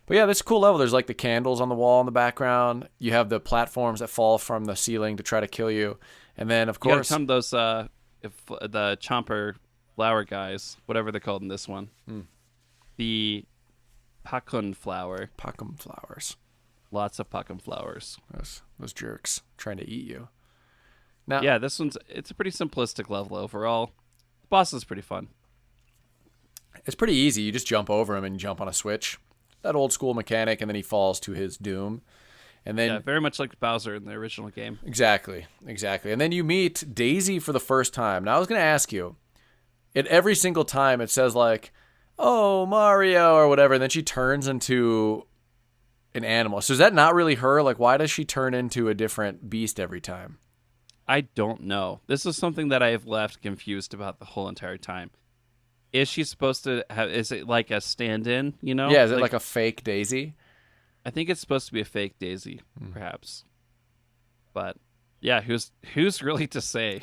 But yeah, this is a cool level. There's like the candles on the wall in the background. You have the platforms that fall from the ceiling to try to kill you. And then, of course, some of those the chomper flower guys, whatever they're called in this one. The Pakun flower. Pakum flowers. Lots of Pakum flowers. Those jerks trying to eat you. Now, yeah, it's a pretty simplistic level overall. The boss is pretty fun. It's pretty easy. You just jump over him and jump on a switch. That old school mechanic, and then he falls to his doom. And then very much like Bowser in the original game. Exactly. And then you meet Daisy for the first time. Now I was going to ask you, at every single time it says like, "Oh, Mario," or whatever, and then she turns into an animal. So is that not really her? Like, why does she turn into a different beast every time? I don't know. This is something that I have left confused about the whole entire time. Is she supposed to have? Is it like a stand-in? You know? Yeah. Is it like a fake Daisy? I think it's supposed to be a fake Daisy, perhaps. But yeah, who's really to say?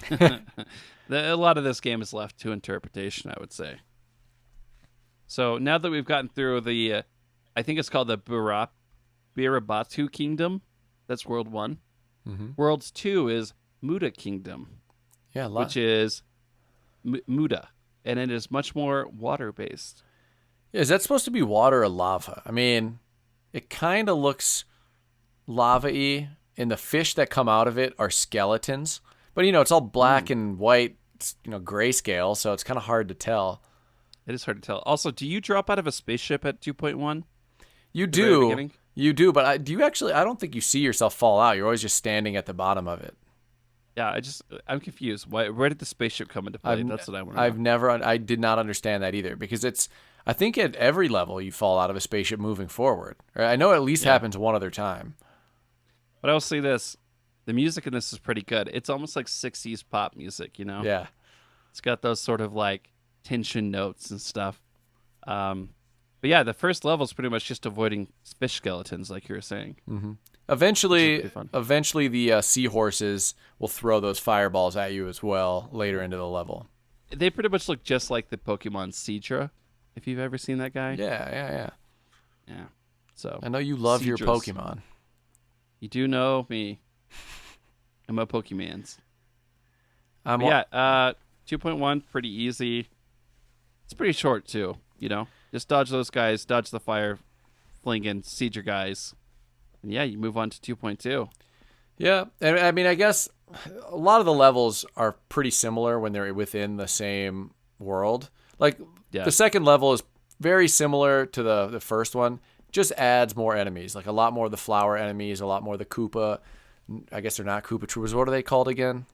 A lot of this game is left to interpretation, I would say. So now that we've gotten through the, I think it's called the Birabatu Kingdom. That's World 1. Mm-hmm. Worlds 2 is Muda Kingdom, Yeah, which is Muda, and it is much more water-based. Yeah, is that supposed to be water or lava? I mean, it kind of looks lava-y, and the fish that come out of it are skeletons. But, it's all black and white, grayscale, so it's kind of hard to tell. It is hard to tell. Also, do you drop out of a spaceship at 2.1? You do. You do, but do you actually? I don't think you see yourself fall out. You're always just standing at the bottom of it. Yeah, I'm confused. Where did the spaceship come into play? That's what I want to know. I did not understand that either, because I think at every level you fall out of a spaceship moving forward. I know it at least happens one other time. But I will say this. The music in this is pretty good. It's almost like 60s pop music, Yeah. It's got those sort of like tension notes and stuff. But yeah, the first level is pretty much just avoiding fish skeletons, like you were saying. Mm-hmm. Eventually the seahorses will throw those fireballs at you as well later into the level. They pretty much look just like the Pokemon Seadra, if you've ever seen that guy. Yeah. So I know you love your Seadras. Pokemon. You do know me. I'm a Pokemans. 2.1, pretty easy. It's pretty short, too, Just dodge those guys, dodge the fire flinging Seadra guys. And yeah, you move on to 2.2. Yeah, and I mean, I guess a lot of the levels are pretty similar when they're within the same world. Like, the second level is very similar to the first one, just adds more enemies, like a lot more of the flower enemies, a lot more of the Koopa. I guess they're not Koopa Troopers. What are they called again?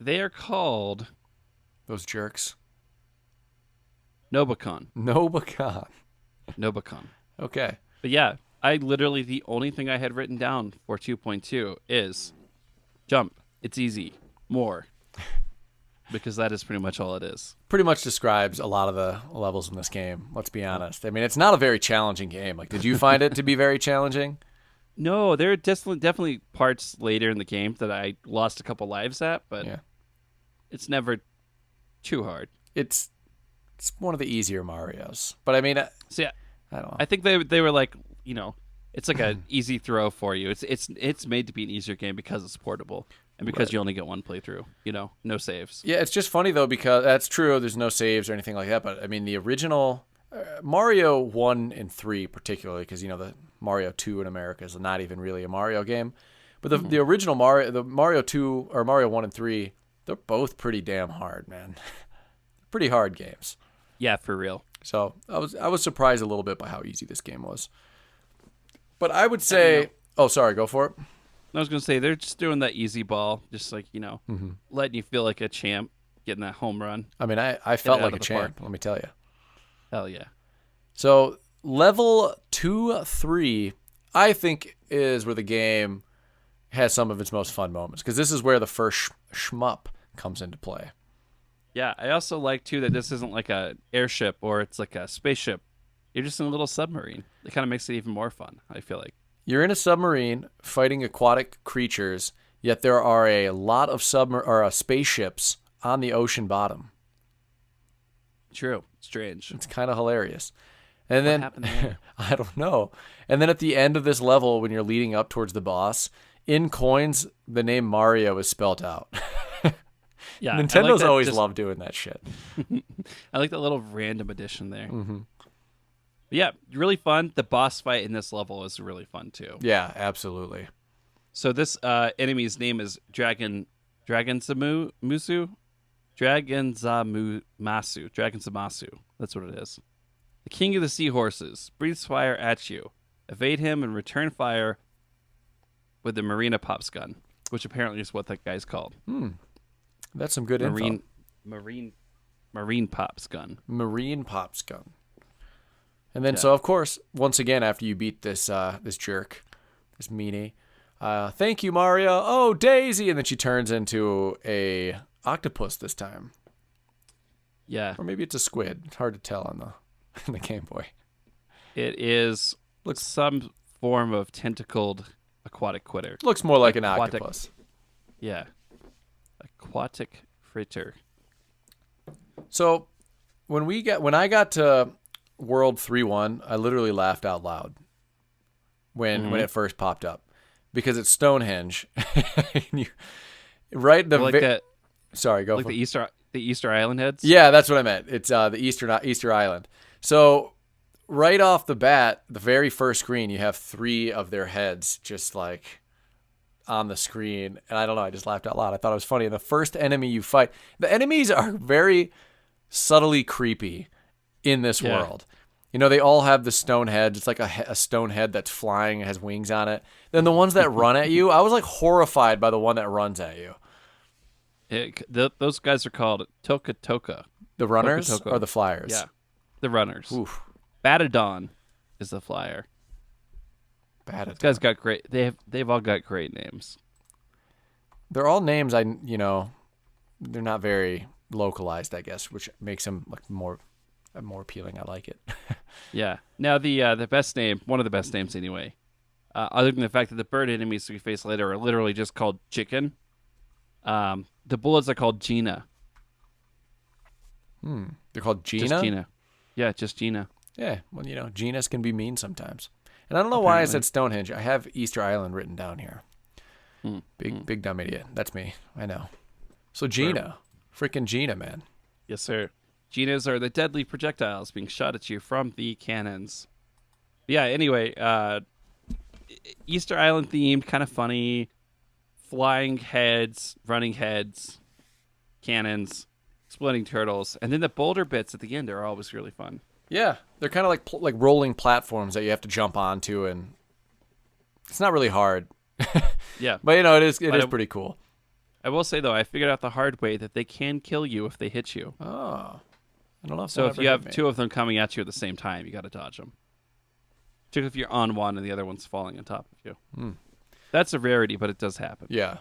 They are called... Those jerks. Nobicon. Okay. But yeah, the only thing I had written down for 2.2 is jump. It's easy. More. Because that is pretty much all it is. Pretty much describes a lot of the levels in this game, let's be honest. I mean, it's not a very challenging game. Like, did you find it to be very challenging? No, there are definitely parts later in the game that I lost a couple lives at, but it's never too hard. It's one of the easier Marios. But I mean, I don't know. I think they were like, it's like an easy throw for you. It's made to be an easier game because it's portable and because you only get one playthrough. No saves. Yeah, it's just funny though, because that's true. There's no saves or anything like that. But I mean, the original Mario 1 and 3 particularly, because the Mario 2 in America is not even really a Mario game. But the original Mario 2 or Mario 1 and 3, they're both pretty damn hard, man. Pretty hard games. Yeah, for real. So I was surprised a little bit by how easy this game was. But I would say, oh, sorry, go for it. I was gonna say they're just doing that easy ball, just like letting you feel like a champ, getting that home run. I mean, I felt like a champ. Let me tell you. Hell yeah. So level 2-3, I think, is where the game has some of its most fun moments, because this is where the first shmup comes into play. Yeah, I also like, too, that this isn't like a airship or it's like a spaceship. You're just in a little submarine. It kind of makes it even more fun, I feel like. You're in a submarine fighting aquatic creatures, yet there are a lot of spaceships on the ocean bottom. True. Strange. It's kind of hilarious. And then, what happened there? I don't know. And then at the end of this level, when you're leading up towards the boss, in coins, the name Mario is spelt out. Yeah, Nintendo's always loved doing that shit. I like that little random addition there. Mm-hmm. Yeah, really fun. The boss fight in this level is really fun too. Yeah, absolutely. So this enemy's name is Dragon Musu. Dragonzamasu. That's what it is. The king of the seahorses breathes fire at you. Evade him and return fire with the Marina Pops gun, which apparently is what that guy's called. That's some good info. Marine Pops gun. Marine Pops gun. And then, so of course, once again, after you beat this this jerk, this meanie, thank you, Mario. Oh, Daisy, and then she turns into a octopus this time. Yeah, or maybe it's a squid. It's hard to tell on the Game Boy. It is some form of tentacled aquatic critter. Looks more like an octopus. Yeah, aquatic critter. So when I got to World 3-1, I literally laughed out loud when it first popped up because it's Stonehenge. Sorry, go like for the Easter Island heads. Yeah, that's what I meant. It's the Easter Island. So right off the bat, the very first screen, you have 3 of their heads just like on the screen, and I don't know, I just laughed out loud. I thought it was funny. And the first enemy you fight, the enemies are very subtly creepy in this world. You know, they all have the stone heads. It's like a stone head that's flying, has wings on it. Then the ones that run at you, I was like horrified by the one that runs at you. Those guys are called Toka. The runners or the flyers? Yeah, the runners. Oof. Batadon is the flyer. Batadon. These guys got great. They've all got great names. They're all names they're not very localized, I guess, which makes them like more appealing. I like it. Yeah. Now the best name, one of the best names anyway, other than the fact that the bird enemies we face later are literally just called chicken. The bullets are called Gina. They're called Gina? Just Gina. Yeah, just Gina. Yeah, well, Ginas can be mean sometimes. And I don't know why I said Stonehenge. I have Easter Island written down here. Big dumb idiot. That's me. I know. So Gina. Freaking Gina, man. Yes, sir. Ginas are the deadly projectiles being shot at you from the cannons. Yeah, anyway, Easter Island themed, kind of funny. Flying heads, running heads, cannons, splitting turtles, and then the boulder bits at the end are always really fun. Yeah, they're kind of like rolling platforms that you have to jump onto, and it's not really hard. Yeah, but it is pretty cool. I will say though, I figured out the hard way that they can kill you if they hit you. Oh, I don't know. So if you have 2 of them coming at you at the same time, you got to dodge them. Particularly if you're on one and the other one's falling on top of you. That's a rarity, but it does happen. Yeah.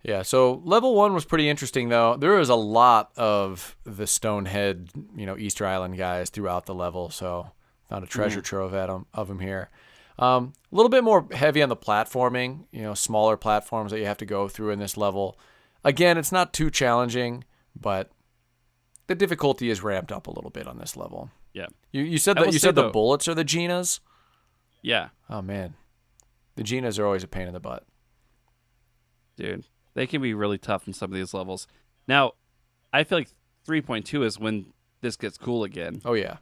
Yeah, so level 1 was pretty interesting, though. There was a lot of the Stonehead, Easter Island guys throughout the level, so found a treasure trove of them here. A little bit more heavy on the platforming, smaller platforms that you have to go through in this level. Again, it's not too challenging, but the difficulty is ramped up a little bit on this level. Yeah. You said the bullets are the Ginas? Yeah. Oh, man. The Ginas are always a pain in the butt. Dude, they can be really tough in some of these levels. Now, I feel like 3.2 is when this gets cool again. Oh, yeah.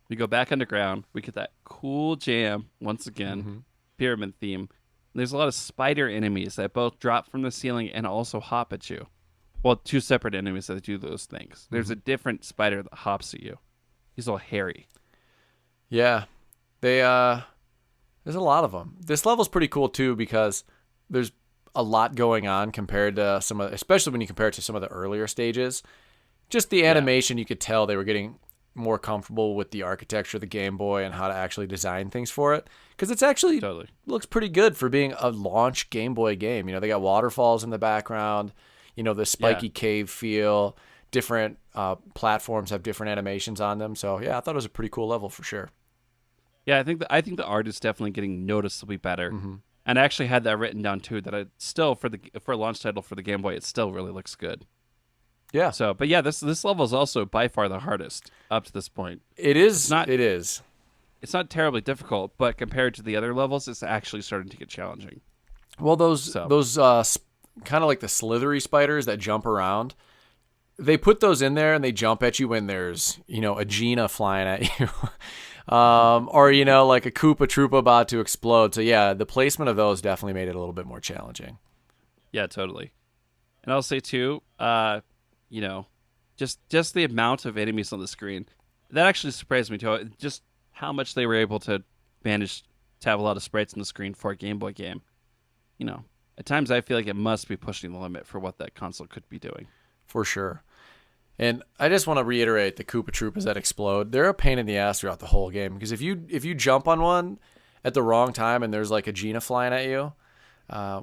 We go back underground. We get that cool jam once again. Pyramid theme. There's a lot of spider enemies that both drop from the ceiling and also hop at you. Well, 2 separate enemies that do those things. There's a different spider that hops at you. He's all hairy. Yeah. There's a lot of them. This level's pretty cool, too, because there's a lot going on compared to especially when you compare it to some of the earlier stages. Just the animation, you could tell they were getting more comfortable with the architecture of the Game Boy and how to actually design things for it. Because it's actually looks pretty good for being a launch Game Boy game. They got waterfalls in the background, the spiky cave feel, different platforms have different animations on them. So, yeah, I thought it was a pretty cool level for sure. Yeah, I think the art is definitely getting noticeably better. And I actually had that written down too. That for a launch title for the Game Boy, it still really looks good. Yeah. So, but yeah, this level is also by far the hardest up to this point. It is. It is. It's not terribly difficult, but compared to the other levels, it's actually starting to get challenging. Well, those kind of like the slithery spiders that jump around. They put those in there and they jump at you when there's a Gina flying at you. Or like a Koopa Troopa about to explode. So yeah, the placement of those definitely made it a little bit more challenging. Yeah, totally. And I'll say too, you know, just the amount of enemies on the screen. That actually surprised me too. Just how much they were able to manage to have a lot of sprites on the screen for a Game Boy game. You know, at times I feel like it must be pushing the limit for what that console could be doing. For sure. And I just want to reiterate the Koopa Troopas that explode. They're a pain in the ass throughout the whole game because if you jump on one at the wrong time and there's like a Gina flying at you,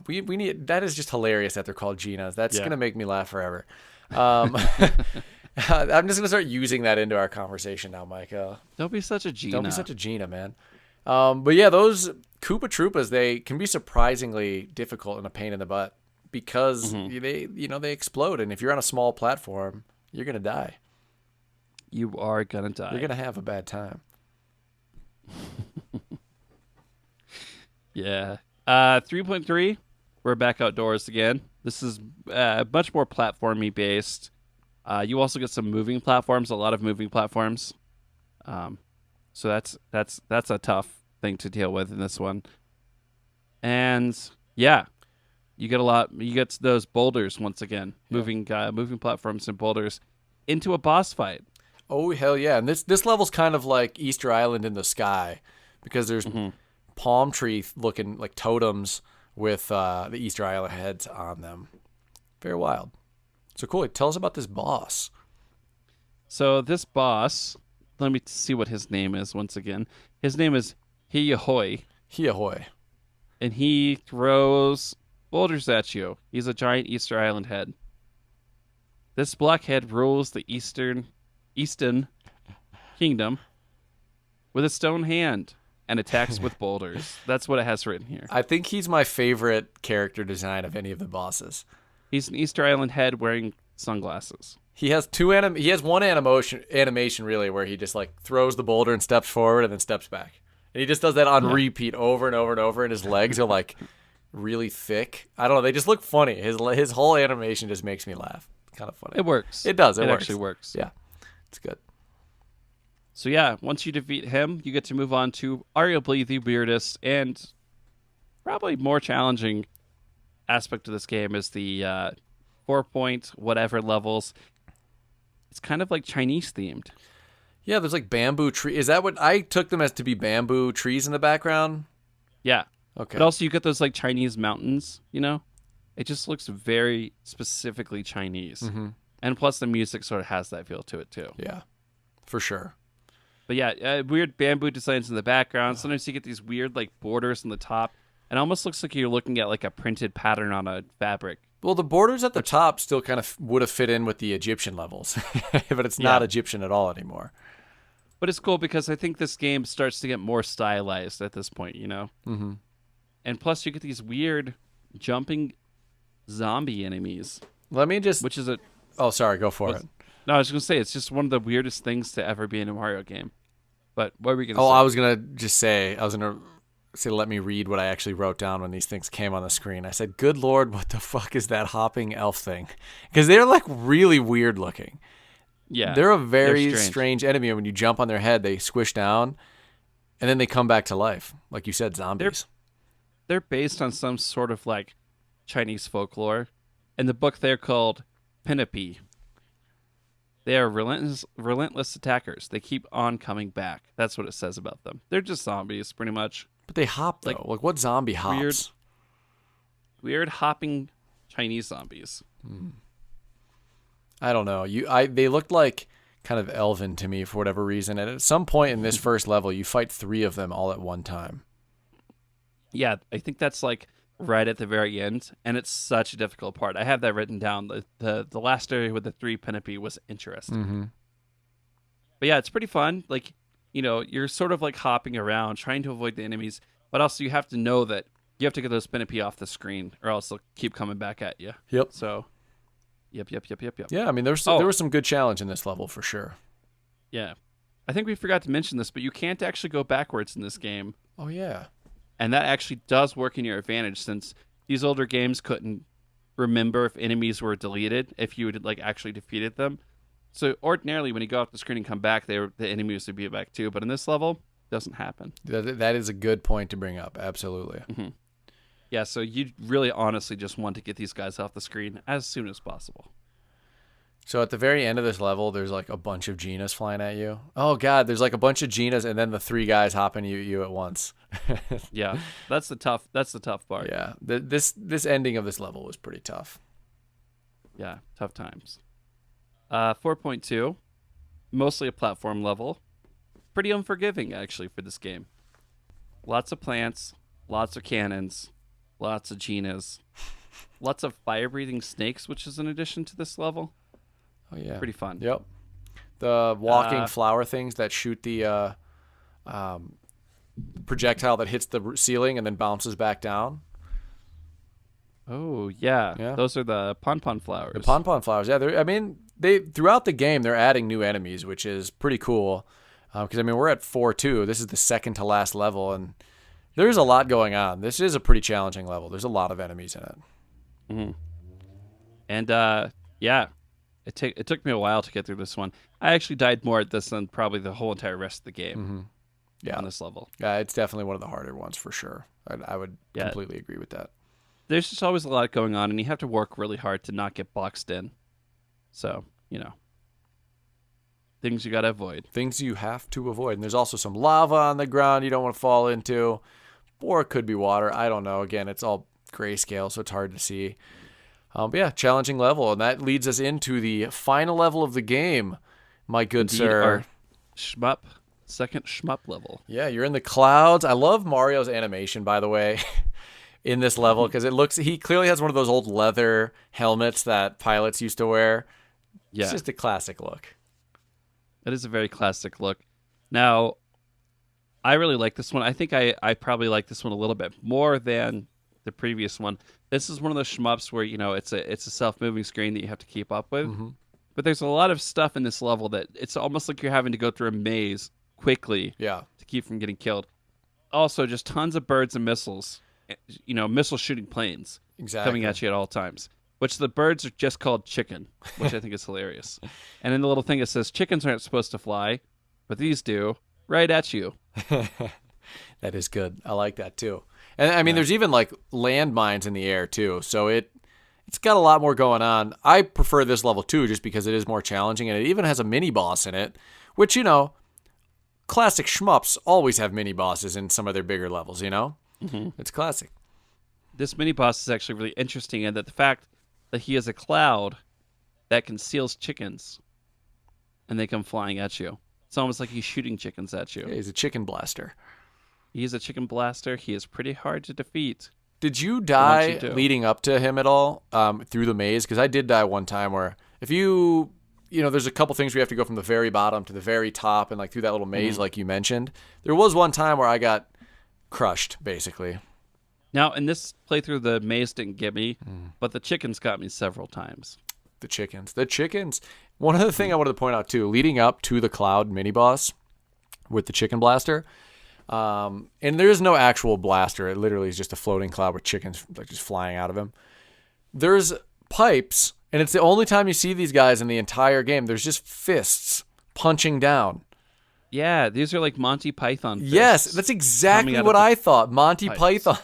we need that is just hilarious that they're called Ginas. That's gonna make me laugh forever. I'm just gonna start using that into our conversation now, Mike. Don't be such a Gina. Don't be such a Gina, man. But yeah, those Koopa Troopas, they can be surprisingly difficult and a pain in the butt because they explode, and if you're on a small platform, you're gonna die. You are gonna die. You're gonna have a bad time. Yeah. 3.3, we're back outdoors again. This is much more platformy based. You also get some moving platforms, a lot of moving platforms. So that's a tough thing to deal with in this one. And yeah, you get those boulders once again, moving platforms and boulders into a boss fight. Oh hell yeah! And this level's kind of like Easter Island in the sky because there's palm tree looking like totems with the Easter Island heads on them. Very wild. So cool. Tell us about this boss. So this boss, let me see what his name is once again. His name is Hiyahoy. Hiyahoy. And he throws boulders at you. He's a giant Easter Island head. This blockhead rules the Eastern Kingdom with a stone hand and attacks with boulders. That's what it has written here. I think he's my favorite character design of any of the bosses. He's an Easter Island head wearing sunglasses. He has he has one animation really where he just like throws the boulder and steps forward and then steps back. And he just does that on repeat over and over and over, and his legs are like really thick. I don't know, they just look funny. His whole animation just makes me laugh. It's kind of funny. It works. It does. It works. Actually works. Yeah. It's good. So yeah, once you defeat him, you get to move on to arguably the weirdest and probably more challenging aspect of this game is the 4-point whatever levels. It's kind of like Chinese themed. Yeah, there's like bamboo tree. Is that what I took them as to be bamboo trees in the background? Yeah. Okay. But also you get those like Chinese mountains, you know? It just looks very specifically Chinese. Mm-hmm. And plus the music sort of has that feel to it too. Yeah, for sure. But yeah, weird bamboo designs in the background. Sometimes you get these weird like borders on the top. It almost looks like you're looking at like a printed pattern on a fabric. Well, the borders at the top still kind of would have fit in with the Egyptian levels, but it's not Egyptian at all anymore. But it's cool because I think this game starts to get more stylized at this point, you know? Mm-hmm. And plus you get these weird jumping zombie enemies. Let me just... Which is a... Oh, sorry, go for it. No, I was going to say, it's just one of the weirdest things to ever be in a Mario game. But what were we going to say? Oh, I was going to just say, let me read what I actually wrote down when these things came on the screen. I said, good Lord, what the fuck is that hopping elf thing? Because they're like really weird looking. Yeah. They're a very strange enemy. And when you jump on their head, they squish down and then they come back to life. Like you said, zombies. They're based on some sort of like Chinese folklore. In the book, they're called Pinapi. They are relentless attackers. They keep on coming back. That's what it says about them. They're just zombies, pretty much. But they hop, though. Like what zombie hops? Weird hopping Chinese zombies. I don't know. They looked like kind of elven to me for whatever reason. And at some point in this first level, you fight 3 of them all at one time. Yeah, I think that's like right at the very end, and it's such a difficult part. I have that written down. The last area with the 3 Pinapi was interesting. Mm-hmm. But yeah, it's pretty fun. Like, you know, you're sort of like hopping around, trying to avoid the enemies, but also you have to know that you have to get those Pinapi off the screen, or else they'll keep coming back at you. Yep. So, yep. Yeah, I mean, there was some good challenge in this level for sure. Yeah. I think we forgot to mention this, but you can't actually go backwards in this game. Oh, yeah. And that actually does work in your advantage, since these older games couldn't remember if enemies were deleted, if you had like actually defeated them. So ordinarily, when you go off the screen and come back, the enemies would be back too. But in this level, it doesn't happen. That is a good point to bring up. Absolutely. Mm-hmm. Yeah, so you really honestly just want to get these guys off the screen as soon as possible. So at the very end of this level, there's like a bunch of Ginas flying at you. Oh God, there's like a bunch of Ginas, and then the 3 guys hopping you at once. Yeah, that's the tough part. Yeah, this ending of this level was pretty tough. Yeah, tough times. 4.2, mostly a platform level. Pretty unforgiving, actually, for this game. Lots of plants, lots of cannons, lots of Ginas, lots of fire-breathing snakes, which is an addition to this level. Oh, yeah. Pretty fun. Yep. The walking flower things that shoot the projectile that hits the ceiling and then bounces back down. Oh, yeah. Those are the pon-pon flowers. The pon-pon flowers, yeah. They throughout the game, they're adding new enemies, which is pretty cool. Because, we're at 4-2. This is the second to last level, and there's a lot going on. This is a pretty challenging level. There's a lot of enemies in it. Mm-hmm. And, yeah, it took me a while to get through this one. I actually died more at this than probably the whole entire rest of the game. Mm-hmm. Yeah. On this level. Yeah, it's definitely one of the harder ones for sure. I would completely agree with that. There's just always a lot going on, and you have to work really hard to not get boxed in. So, things you got to avoid. Things you have to avoid. And there's also some lava on the ground you don't want to fall into. Or it could be water. I don't know. Again, it's all grayscale, so it's hard to see. But yeah, challenging level. And that leads us into the final level of the game, my good sir. Our second shmup level. Yeah, you're in the clouds. I love Mario's animation, by the way, in this level, because he clearly has one of those old leather helmets that pilots used to wear. Yeah. It's just a classic look. It is a very classic look. Now, I really like this one. I think I probably like this one a little bit more than the previous one. This is one of those shmups where, it's a self-moving screen that you have to keep up with. Mm-hmm. But there's a lot of stuff in this level that it's almost like you're having to go through a maze quickly to keep from getting killed. Also, just tons of birds and missiles, missile shooting planes coming at you at all times. Which the birds are just called chicken, which I think is hilarious. And in the little thing it says, chickens aren't supposed to fly, but these do, right at you. That is good. I like that too. And there's even like landmines in the air too. So it's got a lot more going on. I prefer this level too, just because it is more challenging, and it even has a mini boss in it, which, classic shmups always have mini bosses in some of their bigger levels, Mm-hmm. It's classic. This mini boss is actually really interesting in that the fact that he is a cloud that conceals chickens, and they come flying at you. It's almost like he's shooting chickens at you. Yeah, he's a chicken blaster. He's a chicken blaster. He is pretty hard to defeat. Did you die leading up to him at all through the maze? Because I did die one time where if there's a couple things we have to go from the very bottom to the very top and like through that little maze like you mentioned. There was one time where I got crushed, basically. Now, in this playthrough, the maze didn't get me, but the chickens got me several times. The chickens. One other thing I wanted to point out, too, leading up to the Cloud mini-boss with the chicken blaster, and there is no actual blaster. It literally is just a floating cloud with chickens like just flying out of him. There's pipes, and it's the only time you see these guys in the entire game. There's just fists punching down. Yeah, these are like Monty Python fists. Yes, that's exactly what I thought. Monty Python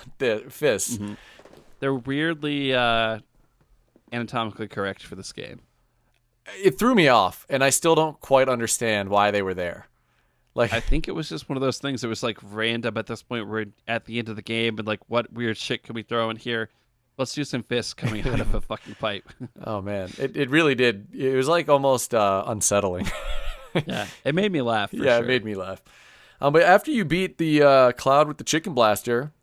fists. Mm-hmm. They're weirdly anatomically correct for this game. It threw me off, and I still don't quite understand why they were there. I think it was just one of those things that was like random at this point. We're at the end of the game, and like, what weird shit can we throw in here? Let's do some fists coming out of a fucking pipe. Oh, man. It really did. It was like almost unsettling. Yeah, it made me laugh. For sure. It made me laugh. But after you beat the Cloud with the chicken blaster,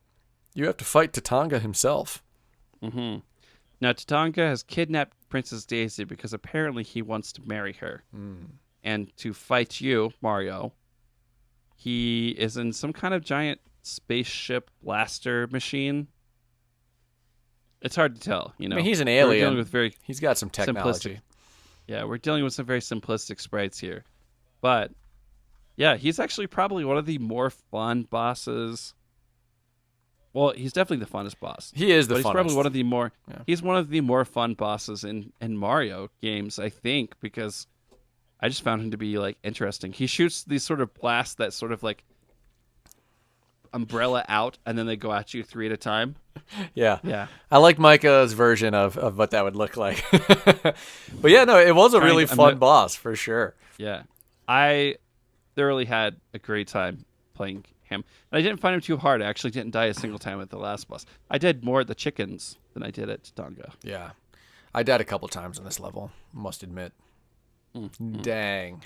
you have to fight Tatanga himself. Mm-hmm. Now, Tatanga has kidnapped Princess Daisy because apparently he wants to marry her. And to fight you, Mario, he is in some kind of giant spaceship blaster machine. It's hard to tell, he's an alien. We're dealing with he's got some technology. We're dealing with some very simplistic sprites here. But, yeah, he's actually probably one of the more fun bosses. Well, he's definitely the funnest boss. He is the funnest. He's probably one of the more. Yeah. He's one of the more fun bosses in Mario games, I think, because I just found him to be like interesting. He shoots these sort of blasts that sort of like umbrella out, and then they go at you 3 at a time. Yeah. Yeah. I like Micah's version of what that would look like. But yeah, no, it was a really fun boss for sure. Yeah. I thoroughly had a great time playing him. And I didn't find him too hard. I actually didn't die a single time at the last boss. I did more at the chickens than I did at Tatonga. Yeah. I died a couple times on this level, must admit. Dang.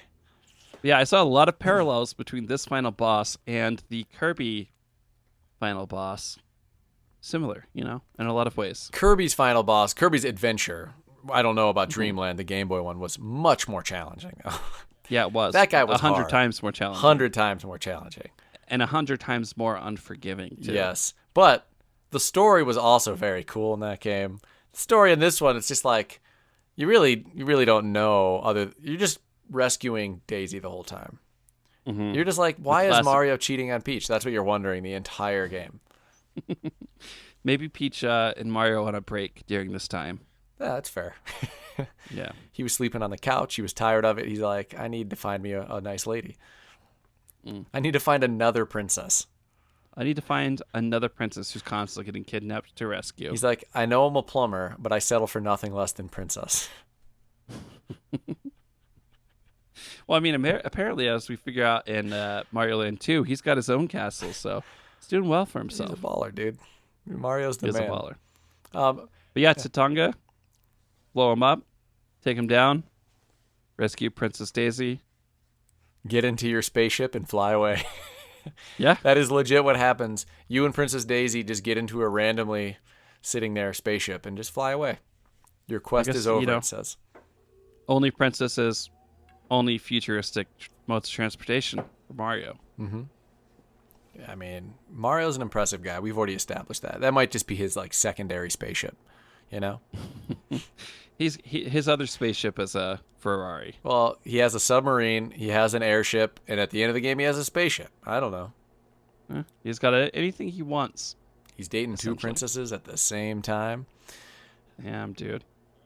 Yeah, I saw a lot of parallels between this final boss and the Kirby final boss. Similar, in a lot of ways. Kirby's final boss, Kirby's Adventure, I don't know about Dreamland, the Game Boy one, was much more challenging. Yeah, it was. That guy was 100 times more challenging. 100 times more challenging. And 100 times more unforgiving, too. Yes. But the story was also very cool in that game. The story in this one, it's just like, you really don't know you're just rescuing Daisy the whole time. Mm-hmm. You're just like, why is Mario cheating on Peach? That's what you're wondering the entire game. Maybe Peach and Mario on a break during this time. Yeah, that's fair. Yeah. He was sleeping on the couch. He was tired of it. He's like, I need to find me a nice lady. I need to find another princess. I need to find another princess who's constantly getting kidnapped to rescue. He's like, I know I'm a plumber, but I settle for nothing less than princess. Well, I mean, apparently, as we figure out in Mario Land 2, he's got his own castle, so he's doing well for himself. He's a baller, dude. Mario's the man. He's a baller. But yeah, Tatonga, blow him up, take him down, rescue Princess Daisy. Get into your spaceship and fly away. Yeah. That is legit what happens. You and Princess Daisy just get into a randomly sitting there spaceship and just fly away. Your quest is over, it says. Only princesses, only futuristic modes of transportation for Mario. Mm-hmm. I mean, Mario's an impressive guy. We've already established that. That might just be his secondary spaceship, His other spaceship is a Ferrari. Well, he has a submarine, he has an airship, and at the end of the game, he has a spaceship. I don't know. He's got anything he wants. He's dating 2 princesses at the same time. Damn, dude.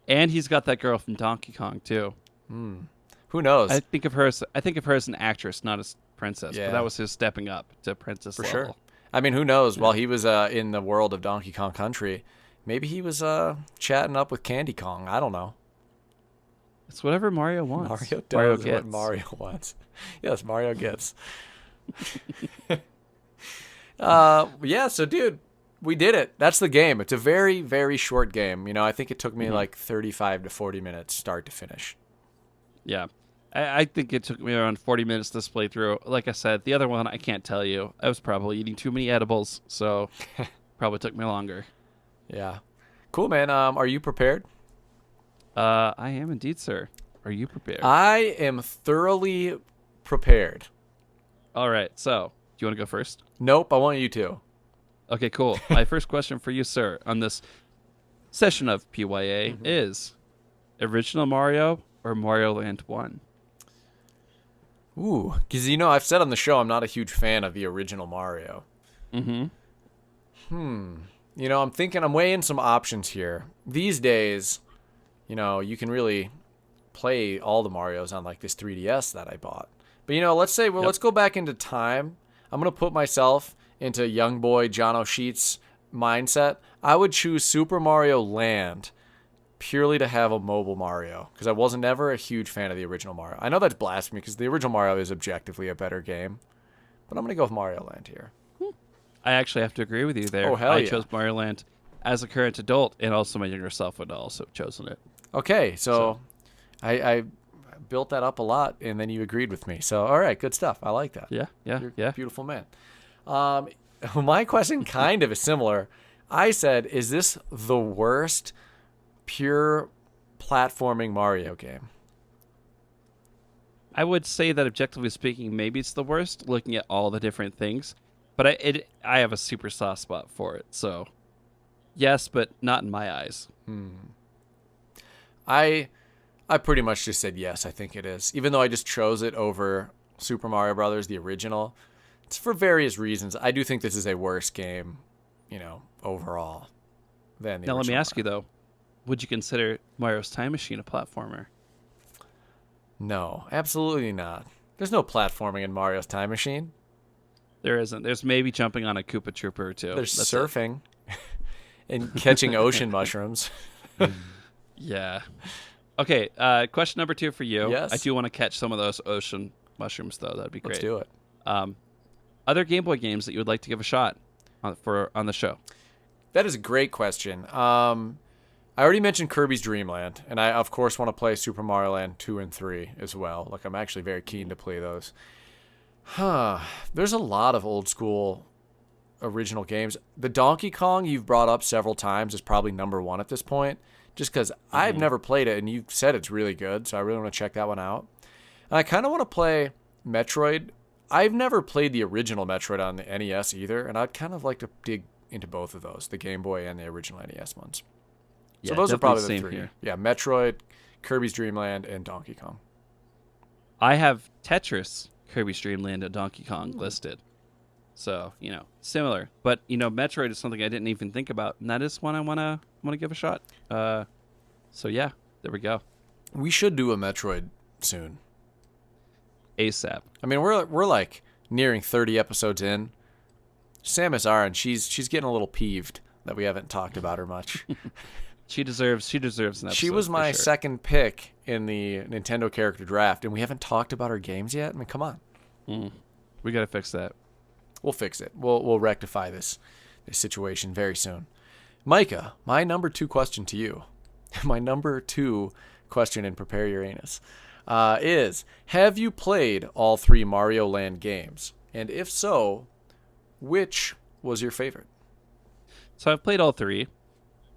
And he's got that girl from Donkey Kong too. Who knows? I think of her as an actress, not as princess. Yeah. But that was his stepping up to princess for level. sure. I mean, who knows? Yeah. While he was in the world of Donkey Kong Country, maybe he was chatting up with Candy Kong. I don't know. It's whatever Mario wants. Mario does what Mario wants. Yes, Mario gets. Yeah, so dude, we did it. That's the game. It's a very, very short game. I think it took me like 35 to 40 minutes start to finish. Yeah. I think it took me around 40 minutes this playthrough. Like I said, the other one, I can't tell you. I was probably eating too many edibles, so probably took me longer. Yeah. Cool, man. Are you prepared? I am indeed, sir. Are you prepared? I am thoroughly prepared. All right. So, do you want to go first? Nope. I want you to. Okay, cool. My first question for you, sir, on this session of PYA is original Mario or Mario Land 1? Ooh, because I've said on the show I'm not a huge fan of the original Mario. Mm-hmm. I'm weighing some options here. These days, you can really play all the Marios on this 3DS that I bought. But let's go back into time. I'm gonna put myself into young boy John O'Sheet's mindset. I would choose Super Mario Land purely to have a mobile Mario, because I was never a huge fan of the original Mario. I know that's blasphemy, because the original Mario is objectively a better game, but I'm going to go with Mario Land here. I actually have to agree with you there. Oh, hell I yeah. chose Mario Land as a current adult, and also my younger self would also have chosen it. Okay, so I built that up a lot, and then you agreed with me. So, all right, good stuff. I like that. Yeah. You're a beautiful man. My question kind of is similar. I said, is this the worst pure platforming Mario game? I would say that objectively speaking, maybe it's the worst, looking at all the different things. But I have a super soft spot for it. So, yes, but not in my eyes. I pretty much just said yes, I think it is. Even though I just chose it over Super Mario Brothers, the original. It's for various reasons. I do think this is a worse game, overall than the original. Now, let me ask you, though. Would you consider Mario's Time Machine a platformer? No, absolutely not. There's no platforming in Mario's Time Machine. There isn't. There's maybe jumping on a Koopa Trooper or two. There's That's surfing and catching ocean mushrooms. Yeah. Okay, question number 2 for you. Yes. I do want to catch some of those ocean mushrooms, though. That'd be great. Let's do it. Other Game Boy games that you would like to give a shot on the show? That is a great question. I already mentioned Kirby's Dream Land, and I, of course, want to play Super Mario Land 2 and 3 as well. Like, I'm actually very keen to play those. There's a lot of old school original games. The Donkey Kong you've brought up several times is probably number 1 at this point, just because I've never played it, and you've said it's really good, so I really want to check that one out. And I kind of want to play Metroid. I've never played the original Metroid on the NES either, and I'd kind of like to dig into both of those, the Game Boy and the original NES ones. So those are probably the 3. Here. Yeah, Metroid, Kirby's Dream Land, and Donkey Kong. I have Tetris, Kirby's Dream Land, and Donkey Kong listed. So, similar. But, Metroid is something I didn't even think about, and that is one I want to give a shot. So, yeah, there we go. We should do a Metroid soon. ASAP. I mean, we're like nearing 30 episodes in. Samus Aran, she's getting a little peeved that we haven't talked about her much. She deserves an episode. She was my second pick in the Nintendo character draft, and we haven't talked about her games yet. I mean, come on. We got to fix that. We'll fix it. We'll rectify this situation very soon. Micah, my number 2 question to you, my number 2 question in Prepare Your Anus, is, have you played all 3 Mario Land games? And if so, which was your favorite? So I've played all 3.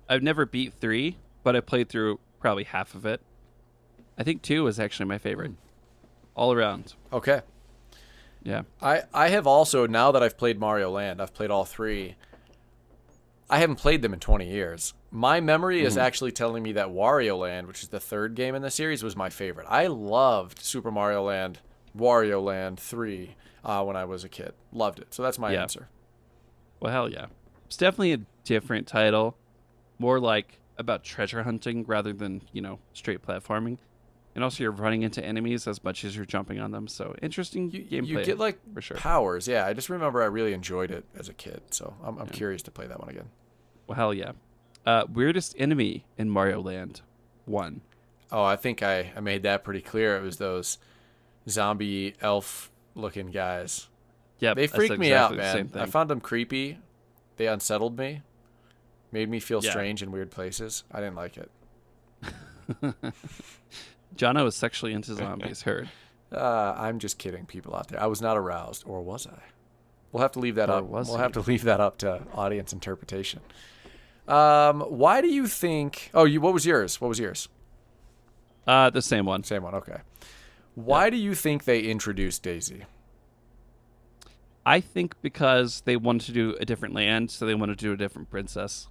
I've never beat 3, but I played through probably half of it. I think 2 was actually my favorite. All around. Okay. Yeah. I have also, now that I've played Mario Land, I've played all 3. I haven't played them in 20 years. My memory is actually telling me that Wario Land, which is the 3rd game in the series, was my favorite. I loved Super Mario Land, Wario Land 3 when I was a kid. Loved it. So that's my answer. Well, hell yeah. It's definitely a different title. More like about treasure hunting rather than, straight platforming. And also you're running into enemies as much as you're jumping on them. So interesting gameplay. You get like for sure. powers. Yeah, I just remember I really enjoyed it as a kid. So I'm curious to play that one again. Well, hell yeah. Weirdest enemy in Mario Land 1. Oh, I think I made that pretty clear. It was those zombie elf looking guys. Yeah, they freaked me out, man. I found them creepy. They unsettled me. Made me feel strange in weird places. I didn't like it. Jono was sexually into zombies, heard. I'm just kidding, people out there. I was not aroused, or was I? We'll have to leave that up. We'll have to leave that up to audience interpretation. Why do you think? Oh, what was yours? What was yours? The same one. Same one. Okay. Why do you think they introduced Daisy? I think because they wanted to do a different land, so they wanted to do a different princess.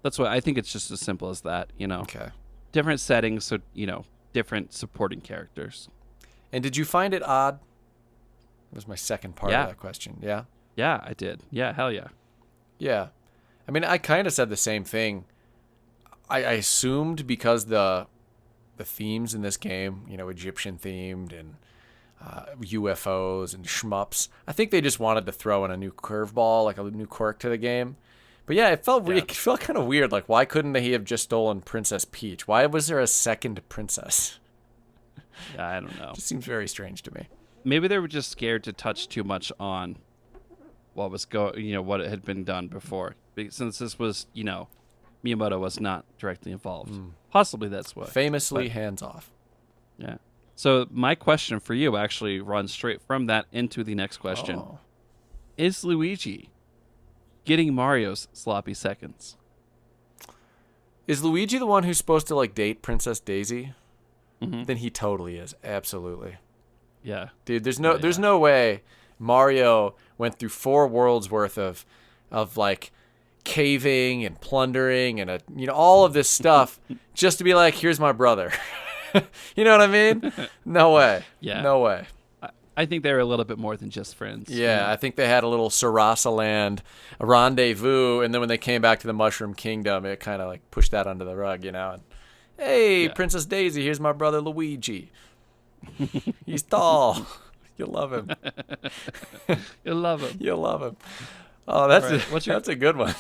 That's why I think it's just as simple as that. Okay. Different settings, so different supporting characters. And did you find it odd? That was my second part of that question. Yeah? Yeah, I did. Yeah, hell yeah. Yeah. I mean, I kind of said the same thing. I assumed because the themes in this game, Egyptian themed and UFOs and shmups, I think they just wanted to throw in a new curveball, like a new quirk to the game. But yeah, it felt kind of weird. Like, why couldn't he have just stolen Princess Peach? Why was there a second princess? Yeah, I don't know. It just seems very strange to me. Maybe they were just scared to touch too much on what was what had been done before. Since this was, Miyamoto was not directly involved. Possibly that's what. Famously hands off. Yeah. So my question for you actually runs straight from that into the next question. Oh. Is Luigi getting Mario's sloppy seconds? Is Luigi the one who's supposed to date Princess Daisy? Mm-hmm. Then he totally is. Absolutely. Yeah. Dude, there's no way Mario went through 4 worlds worth of caving and plundering and all of this stuff just to be like, here's my brother. You know what I mean? No way. Yeah. No way. I think they were a little bit more than just friends. Yeah, I think they had a little Sarasa Land, a rendezvous, and then when they came back to the Mushroom Kingdom, it kind of pushed that under the rug, And, hey, Princess Daisy, here's my brother Luigi. He's tall. You'll love him. You'll love him. You'll love him. Oh, that's Right. that's a good one.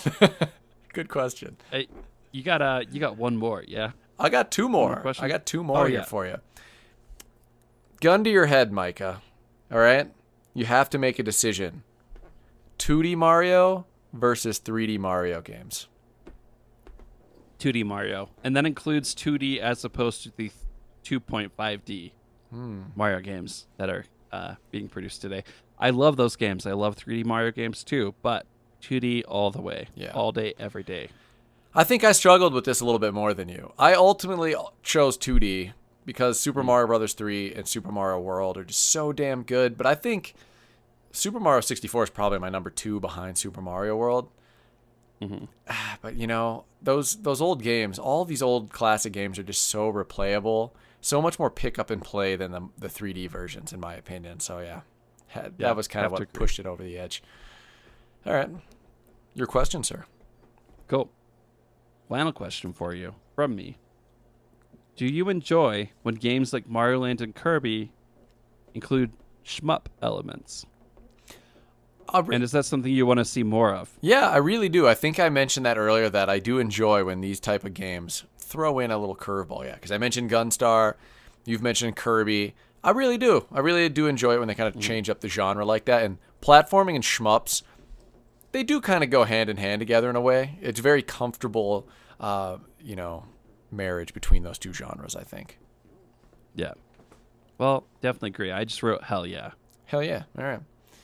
Good question. Hey, you got one more, yeah? I got two more. question? I got two more here yeah. for you. Gun to your head, Micah. All right? You have to make a decision. 2D Mario versus 3D Mario games. 2D Mario. And that includes 2D as opposed to the 2.5D Mario games that are being produced today. I love those games. I love 3D Mario games too, but 2D all the way. Yeah. All day, every day. I think I struggled with this a little bit more than you. I ultimately chose 2D because Super Mario Bros. 3 and Super Mario World are just so damn good. But I think Super Mario 64 is probably my number 2 behind Super Mario World. But, you know, those old games, all these old classic games are just so replayable. So much more pick up and play than the 3D versions, in my opinion. So, yeah, that was kind of what pushed it over the edge. All right. Your question, sir. Cool. Final question for you from me. Do you enjoy when games like Mario Land and Kirby include shmup elements? And is that something you want to see more of? Yeah, I really do. I think I mentioned that earlier, that I do enjoy when these type of games throw in a little curveball. Yeah, because I mentioned Gunstar, you've mentioned Kirby. I really do. I really do enjoy it when they kind of change up the genre like that. And platforming and shmups, they do kind of go hand in hand together in a way. It's very comfortable, marriage between those two genres, I think. Yeah. Well, definitely agree. I just wrote hell yeah. Hell yeah. All right.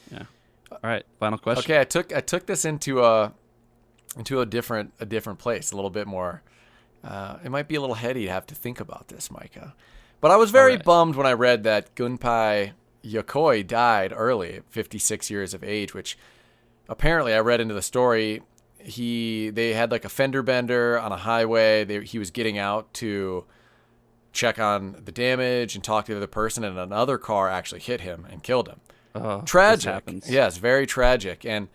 Yeah. All right. Final question. Okay, I took this into a different place, a little bit more. It might be a little heady to have to think about this, Micah. But I was very bummed when I read that Gunpei Yokoi died early, at 56 years of age, which apparently I read into the story. They had like a fender bender on a highway. He was getting out to check on the damage and talk to the other person, and another car actually hit him and killed him. Tragic. Yes, very tragic. And